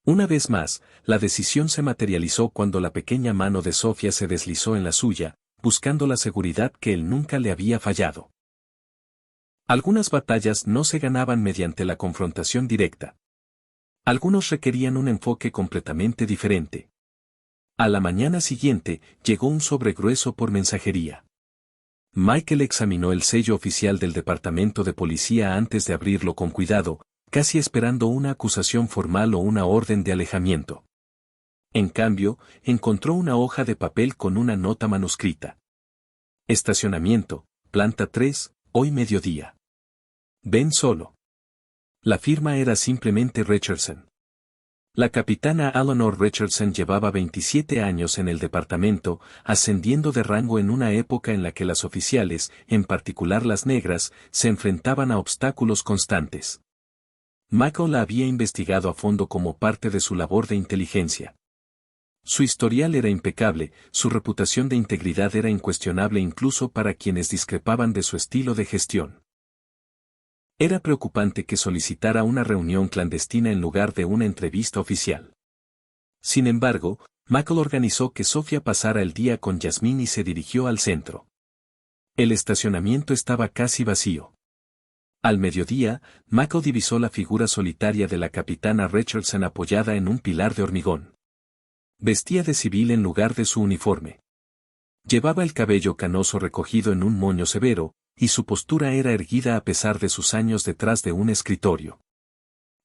Una vez más, la decisión se materializó cuando la pequeña mano de Sofía se deslizó en la suya, buscando la seguridad que él nunca le había fallado. Algunas batallas no se ganaban mediante la confrontación directa. Algunos requerían un enfoque completamente diferente. A la mañana siguiente, llegó un sobre grueso por mensajería. Michael examinó el sello oficial del departamento de policía antes de abrirlo con cuidado, casi esperando una acusación formal o una orden de alejamiento. En cambio, encontró una hoja de papel con una nota manuscrita. Estacionamiento, planta 3, hoy mediodía. Ven solo. La firma era simplemente Richardson. La capitana Eleanor Richardson llevaba 27 años en el departamento, ascendiendo de rango en una época en la que las oficiales, en particular las negras, se enfrentaban a obstáculos constantes. Michael la había investigado a fondo como parte de su labor de inteligencia. Su historial era impecable, su reputación de integridad era incuestionable incluso para quienes discrepaban de su estilo de gestión. Era preocupante que solicitara una reunión clandestina en lugar de una entrevista oficial. Sin embargo, Michael organizó que Sofía pasara el día con Yasmín y se dirigió al centro. El estacionamiento estaba casi vacío. Al mediodía, Michael divisó la figura solitaria de la capitana Richardson apoyada en un pilar de hormigón. Vestía de civil en lugar de su uniforme. Llevaba el cabello canoso recogido en un moño severo, y su postura era erguida a pesar de sus años detrás de un escritorio.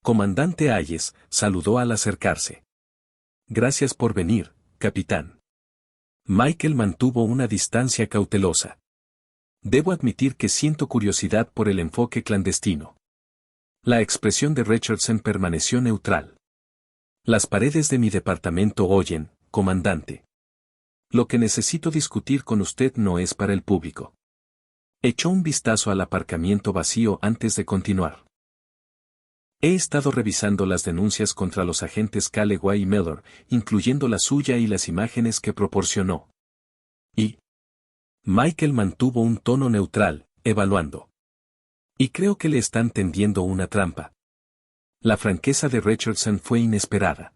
Comandante Hayes, saludó al acercarse. Gracias por venir, capitán. Michael mantuvo una distancia cautelosa. Debo admitir que siento curiosidad por el enfoque clandestino. La expresión de Richardson permaneció neutral. Las paredes de mi departamento oyen, comandante. Lo que necesito discutir con usted no es para el público. Echó un vistazo al aparcamiento vacío antes de continuar. He estado revisando las denuncias contra los agentes Calloway y Mellor, incluyendo la suya y las imágenes que proporcionó. Y Michael mantuvo un tono neutral, evaluando. Y creo que le están tendiendo una trampa. La franqueza de Richardson fue inesperada.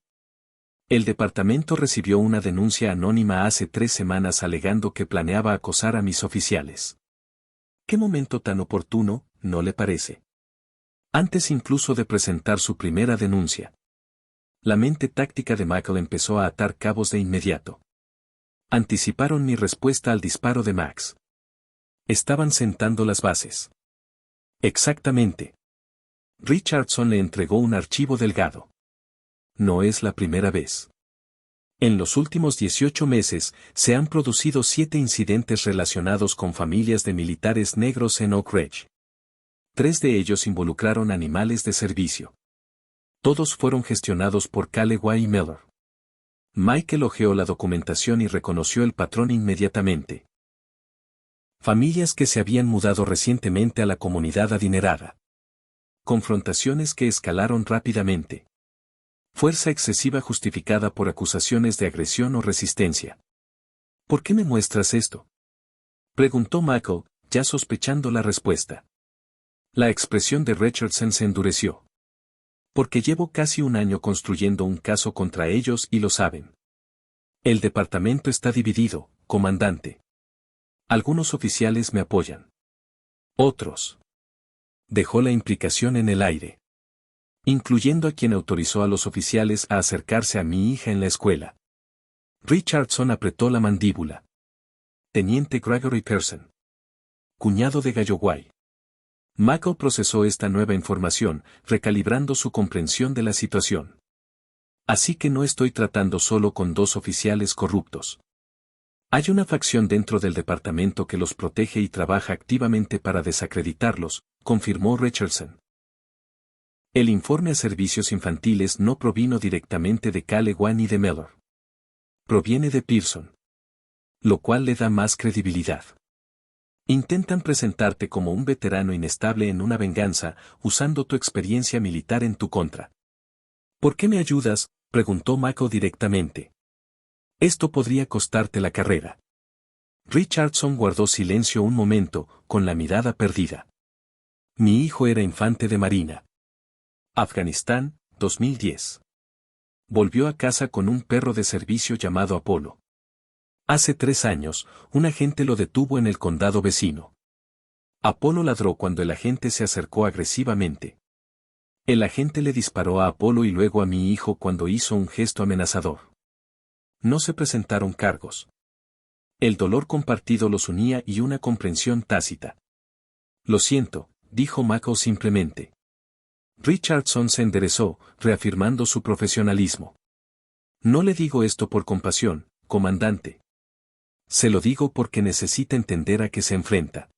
El departamento recibió una denuncia anónima hace 3 semanas alegando que planeaba acosar a mis oficiales. ¿Qué momento tan oportuno, no le parece? Antes incluso de presentar su primera denuncia. La mente táctica de Michael empezó a atar cabos de inmediato. Anticiparon mi respuesta al disparo de Max. Estaban sentando las bases. Exactamente. Richardson le entregó un archivo delgado. No es la primera vez. En los últimos 18 meses, se han producido 7 incidentes relacionados con familias de militares negros en Oak Ridge. 3 de ellos involucraron animales de servicio. Todos fueron gestionados por Calloway y Mellor. Michael hojeó la documentación y reconoció el patrón inmediatamente. Familias que se habían mudado recientemente a la comunidad adinerada. Confrontaciones que escalaron rápidamente. Fuerza excesiva justificada por acusaciones de agresión o resistencia. ¿Por qué me muestras esto?, preguntó Michael, ya sospechando la respuesta. La expresión de Richardson se endureció. Porque llevo casi un año construyendo un caso contra ellos y lo saben. El departamento está dividido, comandante. Algunos oficiales me apoyan. Otros. Dejó la implicación en el aire. Incluyendo a quien autorizó a los oficiales a acercarse a mi hija en la escuela. Richardson apretó la mandíbula. Teniente Gregory Pearson. Cuñado de Calloway. Michael procesó esta nueva información, recalibrando su comprensión de la situación. Así que no estoy tratando solo con 2 oficiales corruptos. Hay una facción dentro del departamento que los protege y trabaja activamente para desacreditarlos, confirmó Richardson. El informe a servicios infantiles no provino directamente de Calloway ni de Mellor. Proviene de Pearson. Lo cual le da más credibilidad. Intentan presentarte como un veterano inestable en una venganza, usando tu experiencia militar en tu contra. ¿Por qué me ayudas?, preguntó Michael directamente. Esto podría costarte la carrera. Richardson guardó silencio un momento, con la mirada perdida. Mi hijo era infante de marina. Afganistán, 2010. Volvió a casa con un perro de servicio llamado Apolo. Hace 3 años, un agente lo detuvo en el condado vecino. Apolo ladró cuando el agente se acercó agresivamente. El agente le disparó a Apolo y luego a mi hijo cuando hizo un gesto amenazador. No se presentaron cargos. El dolor compartido los unía y una comprensión tácita. Lo siento, dijo Mako simplemente. Richardson se enderezó, reafirmando su profesionalismo. No le digo esto por compasión, comandante. Se lo digo porque necesita entender a qué se enfrenta.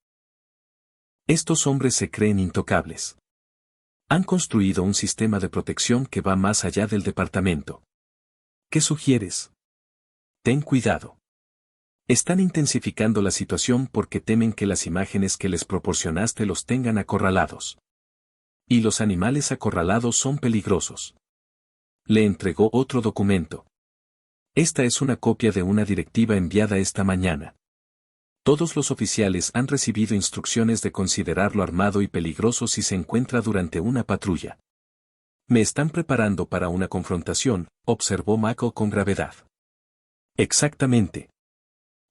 Estos hombres se creen intocables. Han construido un sistema de protección que va más allá del departamento. ¿Qué sugieres? Ten cuidado. Están intensificando la situación porque temen que las imágenes que les proporcionaste los tengan acorralados. Y los animales acorralados son peligrosos. Le entregó otro documento. Esta es una copia de una directiva enviada esta mañana. Todos los oficiales han recibido instrucciones de considerarlo armado y peligroso si se encuentra durante una patrulla. Me están preparando para una confrontación, observó Mako con gravedad. Exactamente.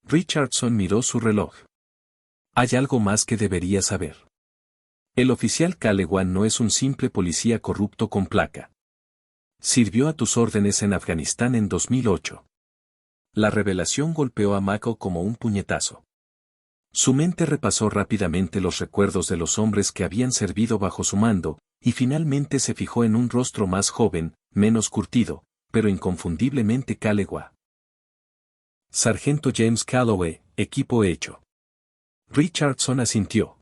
Richardson miró su reloj. Hay algo más que debería saber. El oficial Calewan no es un simple policía corrupto con placa. Sirvió a tus órdenes en Afganistán en 2008. La revelación golpeó a Mako como un puñetazo. Su mente repasó rápidamente los recuerdos de los hombres que habían servido bajo su mando, y finalmente se fijó en un rostro más joven, menos curtido, pero inconfundiblemente Calewa. Sargento James Calloway, equipo hecho. Richardson asintió.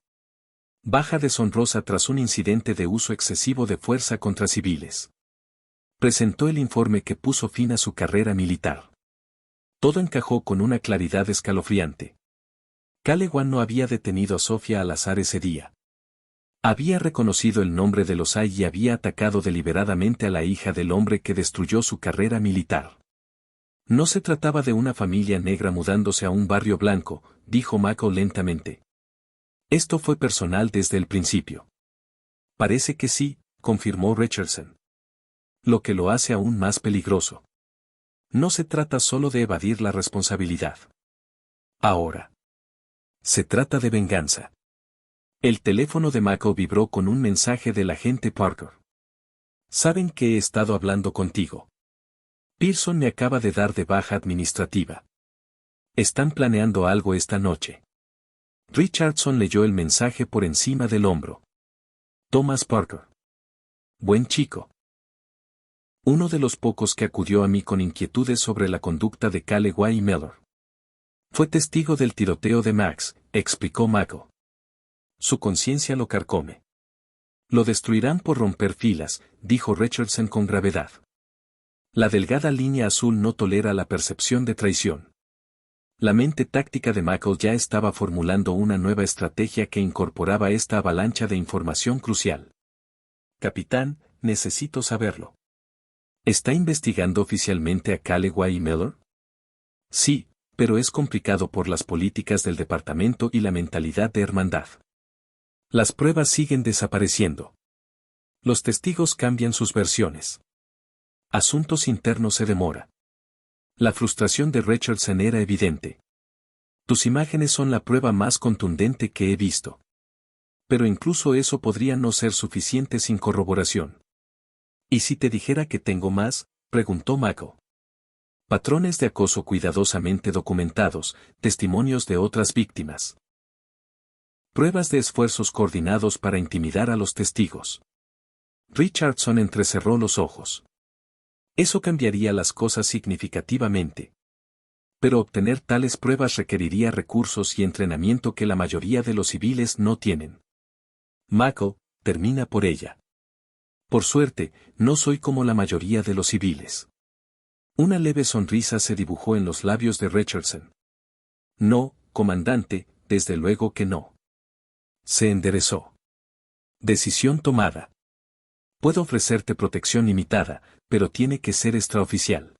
Baja deshonrosa tras un incidente de uso excesivo de fuerza contra civiles. Presentó el informe que puso fin a su carrera militar. Todo encajó con una claridad escalofriante. Calewan no había detenido a Sofía al azar ese día. Había reconocido el nombre de Losay y había atacado deliberadamente a la hija del hombre que destruyó su carrera militar. No se trataba de una familia negra mudándose a un barrio blanco, dijo Mako lentamente. Esto fue personal desde el principio. Parece que sí, confirmó Richardson. Lo que lo hace aún más peligroso. No se trata solo de evadir la responsabilidad. Ahora. Se trata de venganza. El teléfono de Mako vibró con un mensaje del agente Parker. Saben que he estado hablando contigo. Pearson me acaba de dar de baja administrativa. Están planeando algo esta noche. Richardson leyó el mensaje por encima del hombro. Thomas Parker. Buen chico. Uno de los pocos que acudió a mí con inquietudes sobre la conducta de Calloway y Miller. Fue testigo del tiroteo de Max, explicó Mako. Su conciencia lo carcome. Lo destruirán por romper filas, dijo Richardson con gravedad. La delgada línea azul no tolera la percepción de traición. La mente táctica de Mako ya estaba formulando una nueva estrategia que incorporaba esta avalancha de información crucial. Capitán, necesito saberlo. ¿Está investigando oficialmente a Calloway y Miller? Sí, pero es complicado por las políticas del departamento y la mentalidad de hermandad. Las pruebas siguen desapareciendo. Los testigos cambian sus versiones. Asuntos internos se demora. La frustración de Richardson era evidente. Tus imágenes son la prueba más contundente que he visto. Pero incluso eso podría no ser suficiente sin corroboración. ¿Y si te dijera que tengo más?, preguntó Mako. Patrones de acoso cuidadosamente documentados, testimonios de otras víctimas. Pruebas de esfuerzos coordinados para intimidar a los testigos. Richardson entrecerró los ojos. Eso cambiaría las cosas significativamente. Pero obtener tales pruebas requeriría recursos y entrenamiento que la mayoría de los civiles no tienen. Mako, termina por ella. Por suerte, no soy como la mayoría de los civiles. Una leve sonrisa se dibujó en los labios de Richardson. No, comandante, desde luego que no. Se enderezó. Decisión tomada. Puedo ofrecerte protección limitada, pero tiene que ser extraoficial.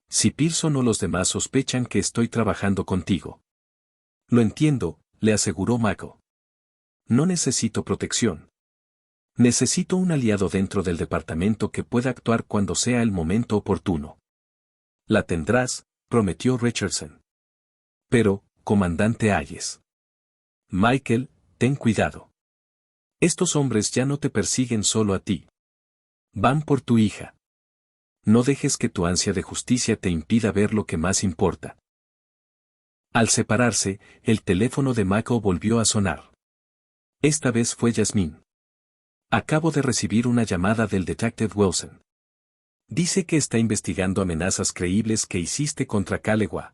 Si Pearson o los demás sospechan que estoy trabajando contigo. Lo entiendo, le aseguró Mako. No necesito protección. Necesito un aliado dentro del departamento que pueda actuar cuando sea el momento oportuno. La tendrás, prometió Richardson. Pero, comandante Hayes. Michael, ten cuidado. Estos hombres ya no te persiguen solo a ti. Van por tu hija. No dejes que tu ansia de justicia te impida ver lo que más importa. Al separarse, el teléfono de Mako volvió a sonar. Esta vez fue Jasmine. Acabo de recibir una llamada del detective Wilson. Dice que está investigando amenazas creíbles que hiciste contra Calewa.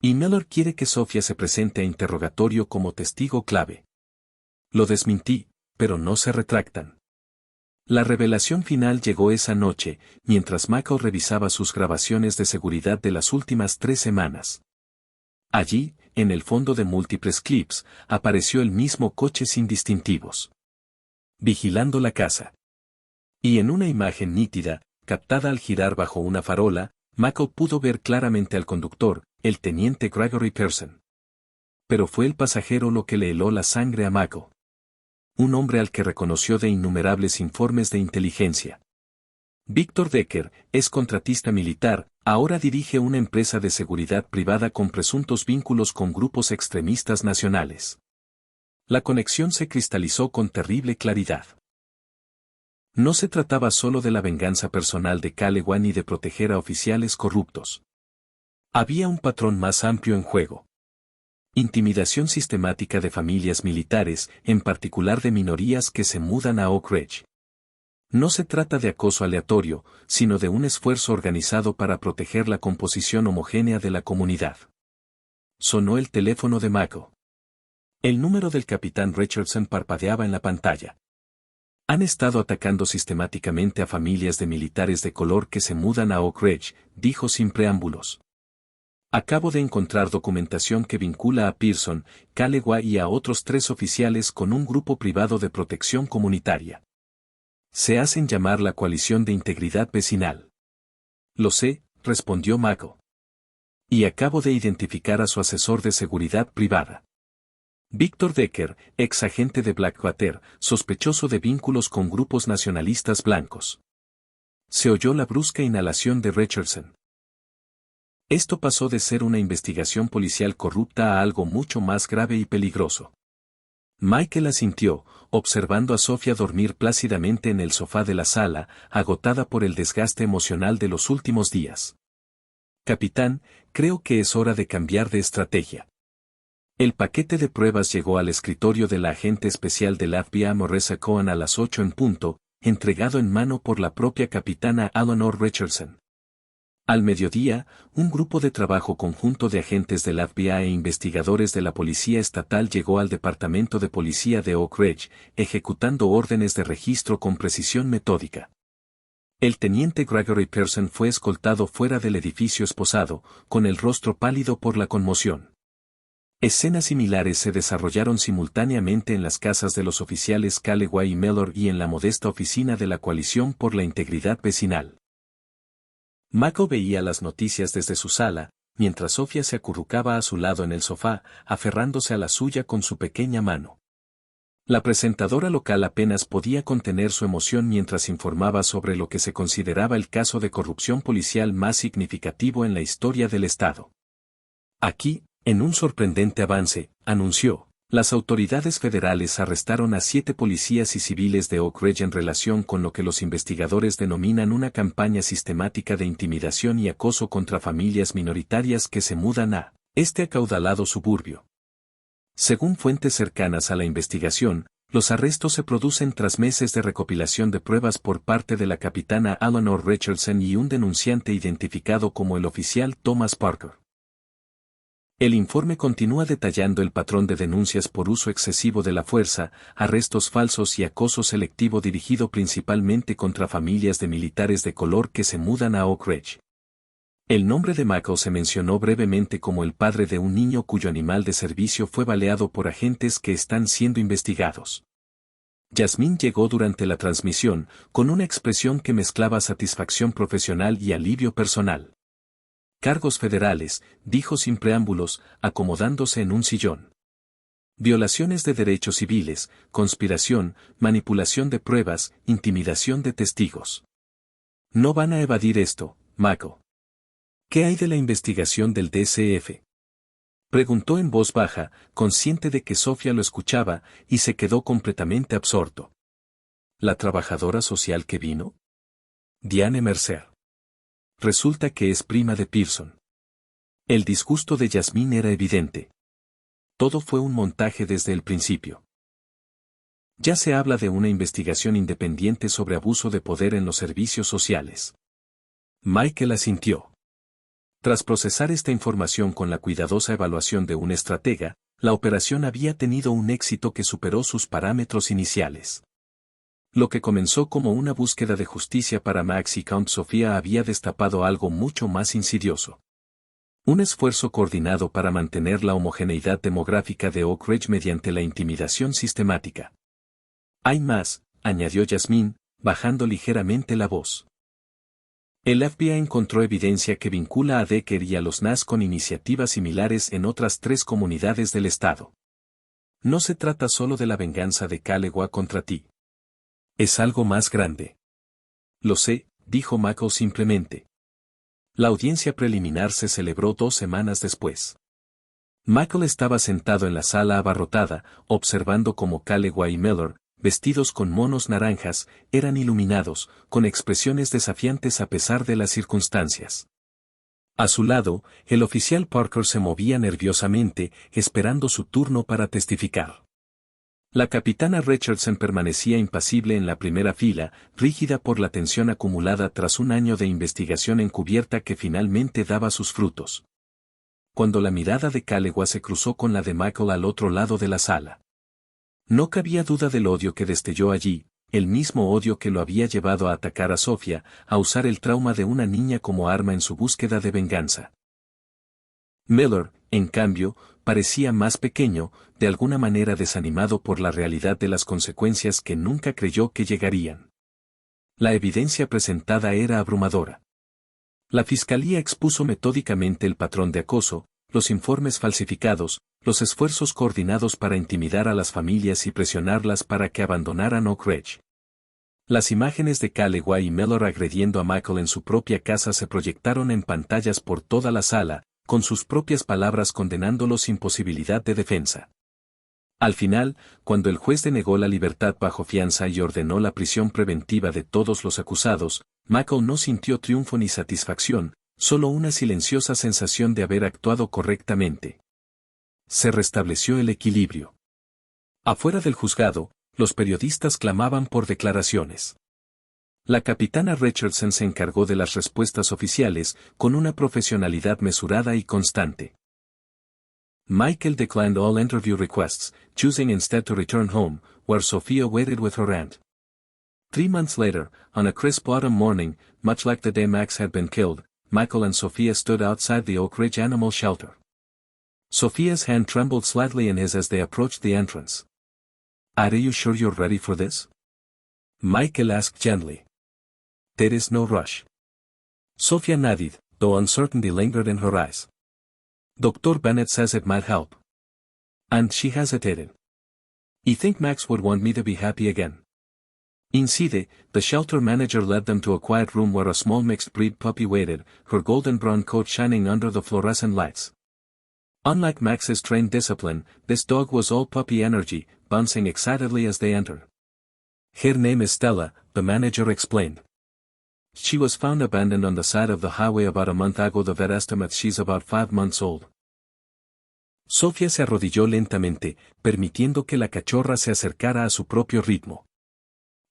Y Miller quiere que Sofía se presente a interrogatorio como testigo clave. Lo desmentí, pero no se retractan. La revelación final llegó esa noche, mientras Mako revisaba sus grabaciones de seguridad de las últimas 3 semanas. Allí, en el fondo de múltiples clips, apareció el mismo coche sin distintivos. Vigilando la casa. Y en una imagen nítida, captada al girar bajo una farola, Mako pudo ver claramente al conductor, el teniente Gregory Pearson. Pero fue el pasajero lo que le heló la sangre a Mako. Un hombre al que reconoció de innumerables informes de inteligencia. Victor Decker, es contratista militar, ahora dirige una empresa de seguridad privada con presuntos vínculos con grupos extremistas nacionales. La conexión se cristalizó con terrible claridad. No se trataba solo de la venganza personal de Calewa ni de proteger a oficiales corruptos. Había un patrón más amplio en juego. Intimidación sistemática de familias militares, en particular de minorías que se mudan a Oak Ridge. No se trata de acoso aleatorio, sino de un esfuerzo organizado para proteger la composición homogénea de la comunidad. Sonó el teléfono de Mako. El número del capitán Richardson parpadeaba en la pantalla. Han estado atacando sistemáticamente a familias de militares de color que se mudan a Oak Ridge, dijo sin preámbulos. Acabo de encontrar documentación que vincula a Pearson, Calewa y a otros 3 oficiales con un grupo privado de protección comunitaria. Se hacen llamar la Coalición de Integridad Vecinal. Lo sé, respondió Mako. Y acabo de identificar a su asesor de seguridad privada. Victor Decker, ex agente de Blackwater, sospechoso de vínculos con grupos nacionalistas blancos. Se oyó la brusca inhalación de Richardson. Esto pasó de ser una investigación policial corrupta a algo mucho más grave y peligroso. Michael asintió, observando a Sofía dormir plácidamente en el sofá de la sala, agotada por el desgaste emocional de los últimos días. Capitán, creo que es hora de cambiar de estrategia. El paquete de pruebas llegó al escritorio de la agente especial del FBI Marissa Cohen a las 8 en punto, entregado en mano por la propia capitana Eleanor Richardson. Al mediodía, un grupo de trabajo conjunto de agentes del FBI e investigadores de la Policía Estatal llegó al Departamento de Policía de Oak Ridge, ejecutando órdenes de registro con precisión metódica. El teniente Gregory Pearson fue escoltado fuera del edificio esposado, con el rostro pálido por la conmoción. Escenas similares se desarrollaron simultáneamente en las casas de los oficiales Calewa y Mellor y en la modesta oficina de la Coalición por la Integridad Vecinal. Mako veía las noticias desde su sala, mientras Sofía se acurrucaba a su lado en el sofá, aferrándose a la suya con su pequeña mano. La presentadora local apenas podía contener su emoción mientras informaba sobre lo que se consideraba el caso de corrupción policial más significativo en la historia del Estado. Aquí, en un sorprendente avance, anunció, las autoridades federales arrestaron a 7 policías y civiles de Oak Ridge en relación con lo que los investigadores denominan una campaña sistemática de intimidación y acoso contra familias minoritarias que se mudan a este acaudalado suburbio. Según fuentes cercanas a la investigación, los arrestos se producen tras meses de recopilación de pruebas por parte de la capitana Eleanor Richardson y un denunciante identificado como el oficial Thomas Parker. El informe continúa detallando el patrón de denuncias por uso excesivo de la fuerza, arrestos falsos y acoso selectivo dirigido principalmente contra familias de militares de color que se mudan a Oak Ridge. El nombre de Mako se mencionó brevemente como el padre de un niño cuyo animal de servicio fue baleado por agentes que están siendo investigados. Jasmine llegó durante la transmisión, con una expresión que mezclaba satisfacción profesional y alivio personal. Cargos federales, dijo sin preámbulos, acomodándose en un sillón. Violaciones de derechos civiles, conspiración, manipulación de pruebas, intimidación de testigos. No van a evadir esto, Michael. ¿Qué hay de la investigación del DCF? Preguntó en voz baja, consciente de que Sofía lo escuchaba, y se quedó completamente absorto. ¿La trabajadora social que vino? Diane Mercer. Resulta que es prima de Pearson. El disgusto de Yasmín era evidente. Todo fue un montaje desde el principio. Ya se habla de una investigación independiente sobre abuso de poder en los servicios sociales. Michael asintió. Tras procesar esta información con la cuidadosa evaluación de un estratega, la operación había tenido un éxito que superó sus parámetros iniciales. Lo que comenzó como una búsqueda de justicia para Max y Count Sofía había destapado algo mucho más insidioso. Un esfuerzo coordinado para mantener la homogeneidad demográfica de Oak Ridge mediante la intimidación sistemática. Hay más, añadió Yasmín, bajando ligeramente la voz. El FBI encontró evidencia que vincula a Decker y a los Nas con iniciativas similares en otras 3 comunidades del estado. No se trata solo de la venganza de Calewa contra ti. Es algo más grande. Lo sé, dijo Michael simplemente. La audiencia preliminar se celebró 2 semanas después. Michael estaba sentado en la sala abarrotada, observando cómo Calewa y Miller, vestidos con monos naranjas, eran iluminados, con expresiones desafiantes a pesar de las circunstancias. A su lado, el oficial Parker se movía nerviosamente, esperando su turno para testificar. La capitana Richardson permanecía impasible en la primera fila, rígida por la tensión acumulada tras un año de investigación encubierta que finalmente daba sus frutos. Cuando la mirada de Calewa se cruzó con la de Michael al otro lado de la sala. No cabía duda del odio que destelló allí, el mismo odio que lo había llevado a atacar a Sofía, a usar el trauma de una niña como arma en su búsqueda de venganza. Miller, en cambio, parecía más pequeño, de alguna manera desanimado por la realidad de las consecuencias que nunca creyó que llegarían. La evidencia presentada era abrumadora. La fiscalía expuso metódicamente el patrón de acoso, los informes falsificados, los esfuerzos coordinados para intimidar a las familias y presionarlas para que abandonaran Oak Ridge. Las imágenes de Calewa y Miller agrediendo a Michael en su propia casa se proyectaron en pantallas por toda la sala, con sus propias palabras condenándolo sin posibilidad de defensa. Al final, cuando el juez denegó la libertad bajo fianza y ordenó la prisión preventiva de todos los acusados, Michael no sintió triunfo ni satisfacción, solo una silenciosa sensación de haber actuado correctamente. Se restableció el equilibrio. Afuera del juzgado, los periodistas clamaban por declaraciones. La capitana Richardson se encargó de las respuestas oficiales, con una profesionalidad mesurada y constante. Michael declined all interview requests, choosing instead to return home, where Sophia waited with her aunt. 3 months later, on a crisp autumn morning, much like the day Max had been killed, Michael and Sophia stood outside the Oak Ridge Animal Shelter. Sophia's hand trembled slightly in his as they approached the entrance. "Are you sure you're ready for this?" Michael asked gently. "There is no rush." Sophia nodded, though uncertainty lingered in her eyes. "Dr. Bennett says it might help." And she hesitated. "I think Max would want me to be happy again." Inside, the shelter manager led them to a quiet room where a small mixed-breed puppy waited, her golden brown coat shining under the fluorescent lights. Unlike Max's trained discipline, this dog was all puppy energy, bouncing excitedly as they entered. "Her name is Stella," the manager explained. "She was found abandoned on the side of the highway about a month ago. The vet estimates she's about 5 months old." Sofía se arrodilló lentamente, permitiendo que la cachorra se acercara a su propio ritmo.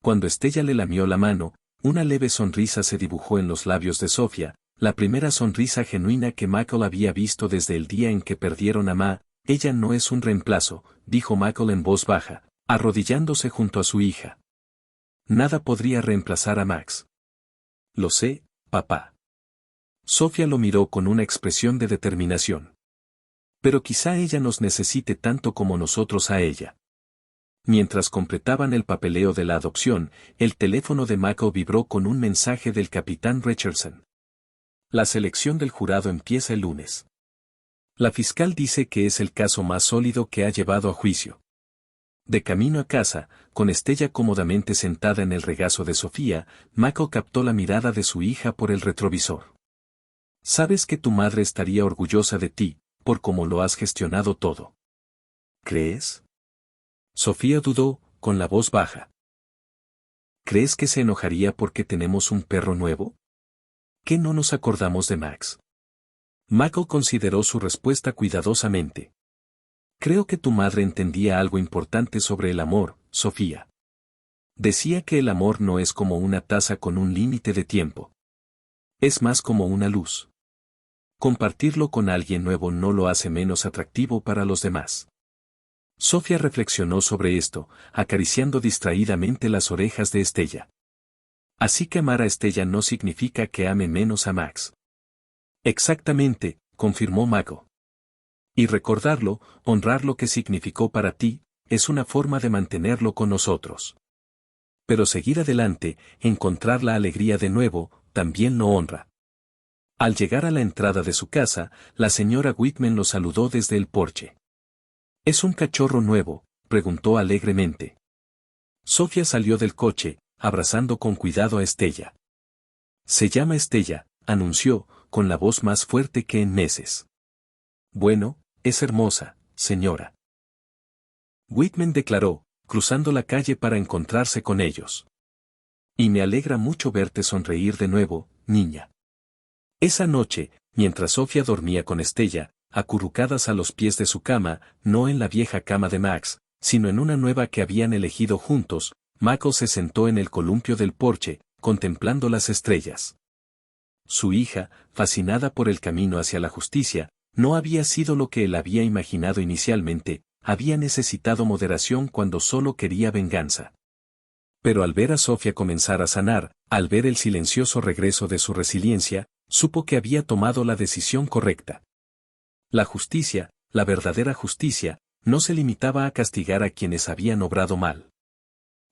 Cuando Estella le lamió la mano, una leve sonrisa se dibujó en los labios de Sofía, la primera sonrisa genuina que Michael había visto desde el día en que perdieron a Ma. "Ella no es un reemplazo", dijo Michael en voz baja, arrodillándose junto a su hija. "Nada podría reemplazar a Max." "Lo sé, papá." Sofía lo miró con una expresión de determinación. "Pero quizá ella nos necesite tanto como nosotros a ella." Mientras completaban el papeleo de la adopción, el teléfono de Michael vibró con un mensaje del capitán Richardson. La selección del jurado empieza el lunes. La fiscal dice que es el caso más sólido que ha llevado a juicio. De camino a casa, con Estella cómodamente sentada en el regazo de Sofía, Mako captó la mirada de su hija por el retrovisor. Sabes que tu madre estaría orgullosa de ti, por cómo lo has gestionado todo. ¿Crees? Sofía dudó, con la voz baja. ¿Crees que se enojaría porque tenemos un perro nuevo? ¿Qué no nos acordamos de Max? Mako consideró su respuesta cuidadosamente. Creo que tu madre entendía algo importante sobre el amor, Sofía. Decía que el amor no es como una taza con un límite de tiempo. Es más como una luz. Compartirlo con alguien nuevo no lo hace menos atractivo para los demás. Sofía reflexionó sobre esto, acariciando distraídamente las orejas de Estella. Así que amar a Estella no significa que ame menos a Max. Exactamente, confirmó Mako. Y recordarlo, honrar lo que significó para ti, es una forma de mantenerlo con nosotros. Pero seguir adelante, encontrar la alegría de nuevo, también lo honra. Al llegar a la entrada de su casa, la señora Whitman lo saludó desde el porche. ¿Es un cachorro nuevo?, preguntó alegremente. Sofía salió del coche, abrazando con cuidado a Estella. Se llama Estella, anunció, con la voz más fuerte que en meses. Bueno, es hermosa, señora. Whitman declaró, cruzando la calle para encontrarse con ellos. Y me alegra mucho verte sonreír de nuevo, niña. Esa noche, mientras Sofía dormía con Estella, acurrucadas a los pies de su cama, no en la vieja cama de Max, sino en una nueva que habían elegido juntos, Mako se sentó en el columpio del porche, contemplando las estrellas. Su hija, fascinada por el camino hacia la justicia, no había sido lo que él había imaginado inicialmente, había necesitado moderación cuando solo quería venganza. Pero al ver a Sofía comenzar a sanar, al ver el silencioso regreso de su resiliencia, supo que había tomado la decisión correcta. La justicia, la verdadera justicia, no se limitaba a castigar a quienes habían obrado mal.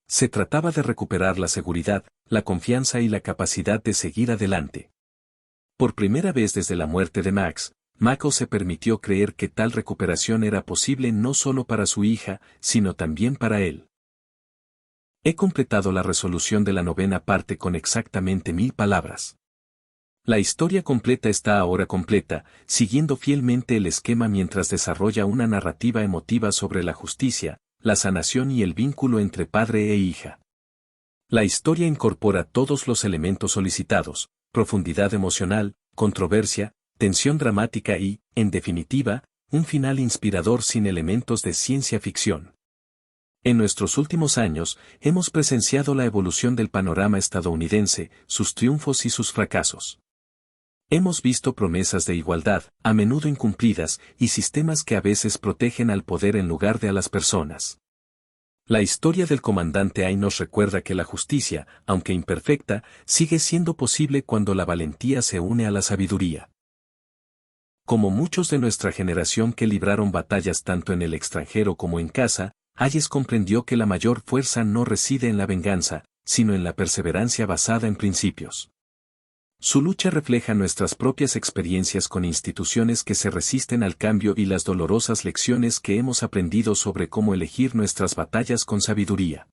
Se trataba de recuperar la seguridad, la confianza y la capacidad de seguir adelante. Por primera vez desde la muerte de Max, Mako se permitió creer que tal recuperación era posible no solo para su hija, sino también para él. He completado la resolución de la 9ª parte con exactamente 1000 palabras. La historia completa está ahora completa, siguiendo fielmente el esquema mientras desarrolla una narrativa emotiva sobre la justicia, la sanación y el vínculo entre padre e hija. La historia incorpora todos los elementos solicitados: profundidad emocional, controversia, tensión dramática y, en definitiva, un final inspirador sin elementos de ciencia ficción. En nuestros últimos años, hemos presenciado la evolución del panorama estadounidense, sus triunfos y sus fracasos. Hemos visto promesas de igualdad, a menudo incumplidas, y sistemas que a veces protegen al poder en lugar de a las personas. La historia del comandante Ai nos recuerda que la justicia, aunque imperfecta, sigue siendo posible cuando la valentía se une a la sabiduría. Como muchos de nuestra generación que libraron batallas tanto en el extranjero como en casa, Hayes comprendió que la mayor fuerza no reside en la venganza, sino en la perseverancia basada en principios. Su lucha refleja nuestras propias experiencias con instituciones que se resisten al cambio y las dolorosas lecciones que hemos aprendido sobre cómo elegir nuestras batallas con sabiduría.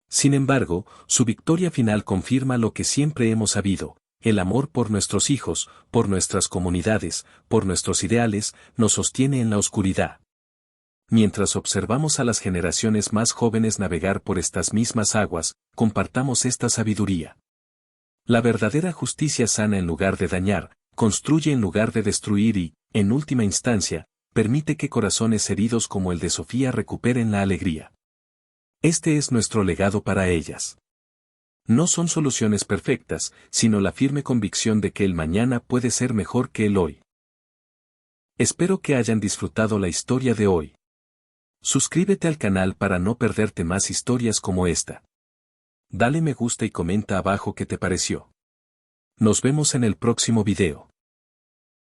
Sin embargo, su victoria final confirma lo que siempre hemos sabido: el amor por nuestros hijos, por nuestras comunidades, por nuestros ideales, nos sostiene en la oscuridad. Mientras observamos a las generaciones más jóvenes navegar por estas mismas aguas, compartamos esta sabiduría. La verdadera justicia sana en lugar de dañar, construye en lugar de destruir y, en última instancia, permite que corazones heridos como el de Sofía recuperen la alegría. Este es nuestro legado para ellas. No son soluciones perfectas, sino la firme convicción de que el mañana puede ser mejor que el hoy. Espero que hayan disfrutado la historia de hoy. Suscríbete al canal para no perderte más historias como esta. Dale me gusta y comenta abajo qué te pareció. Nos vemos en el próximo video.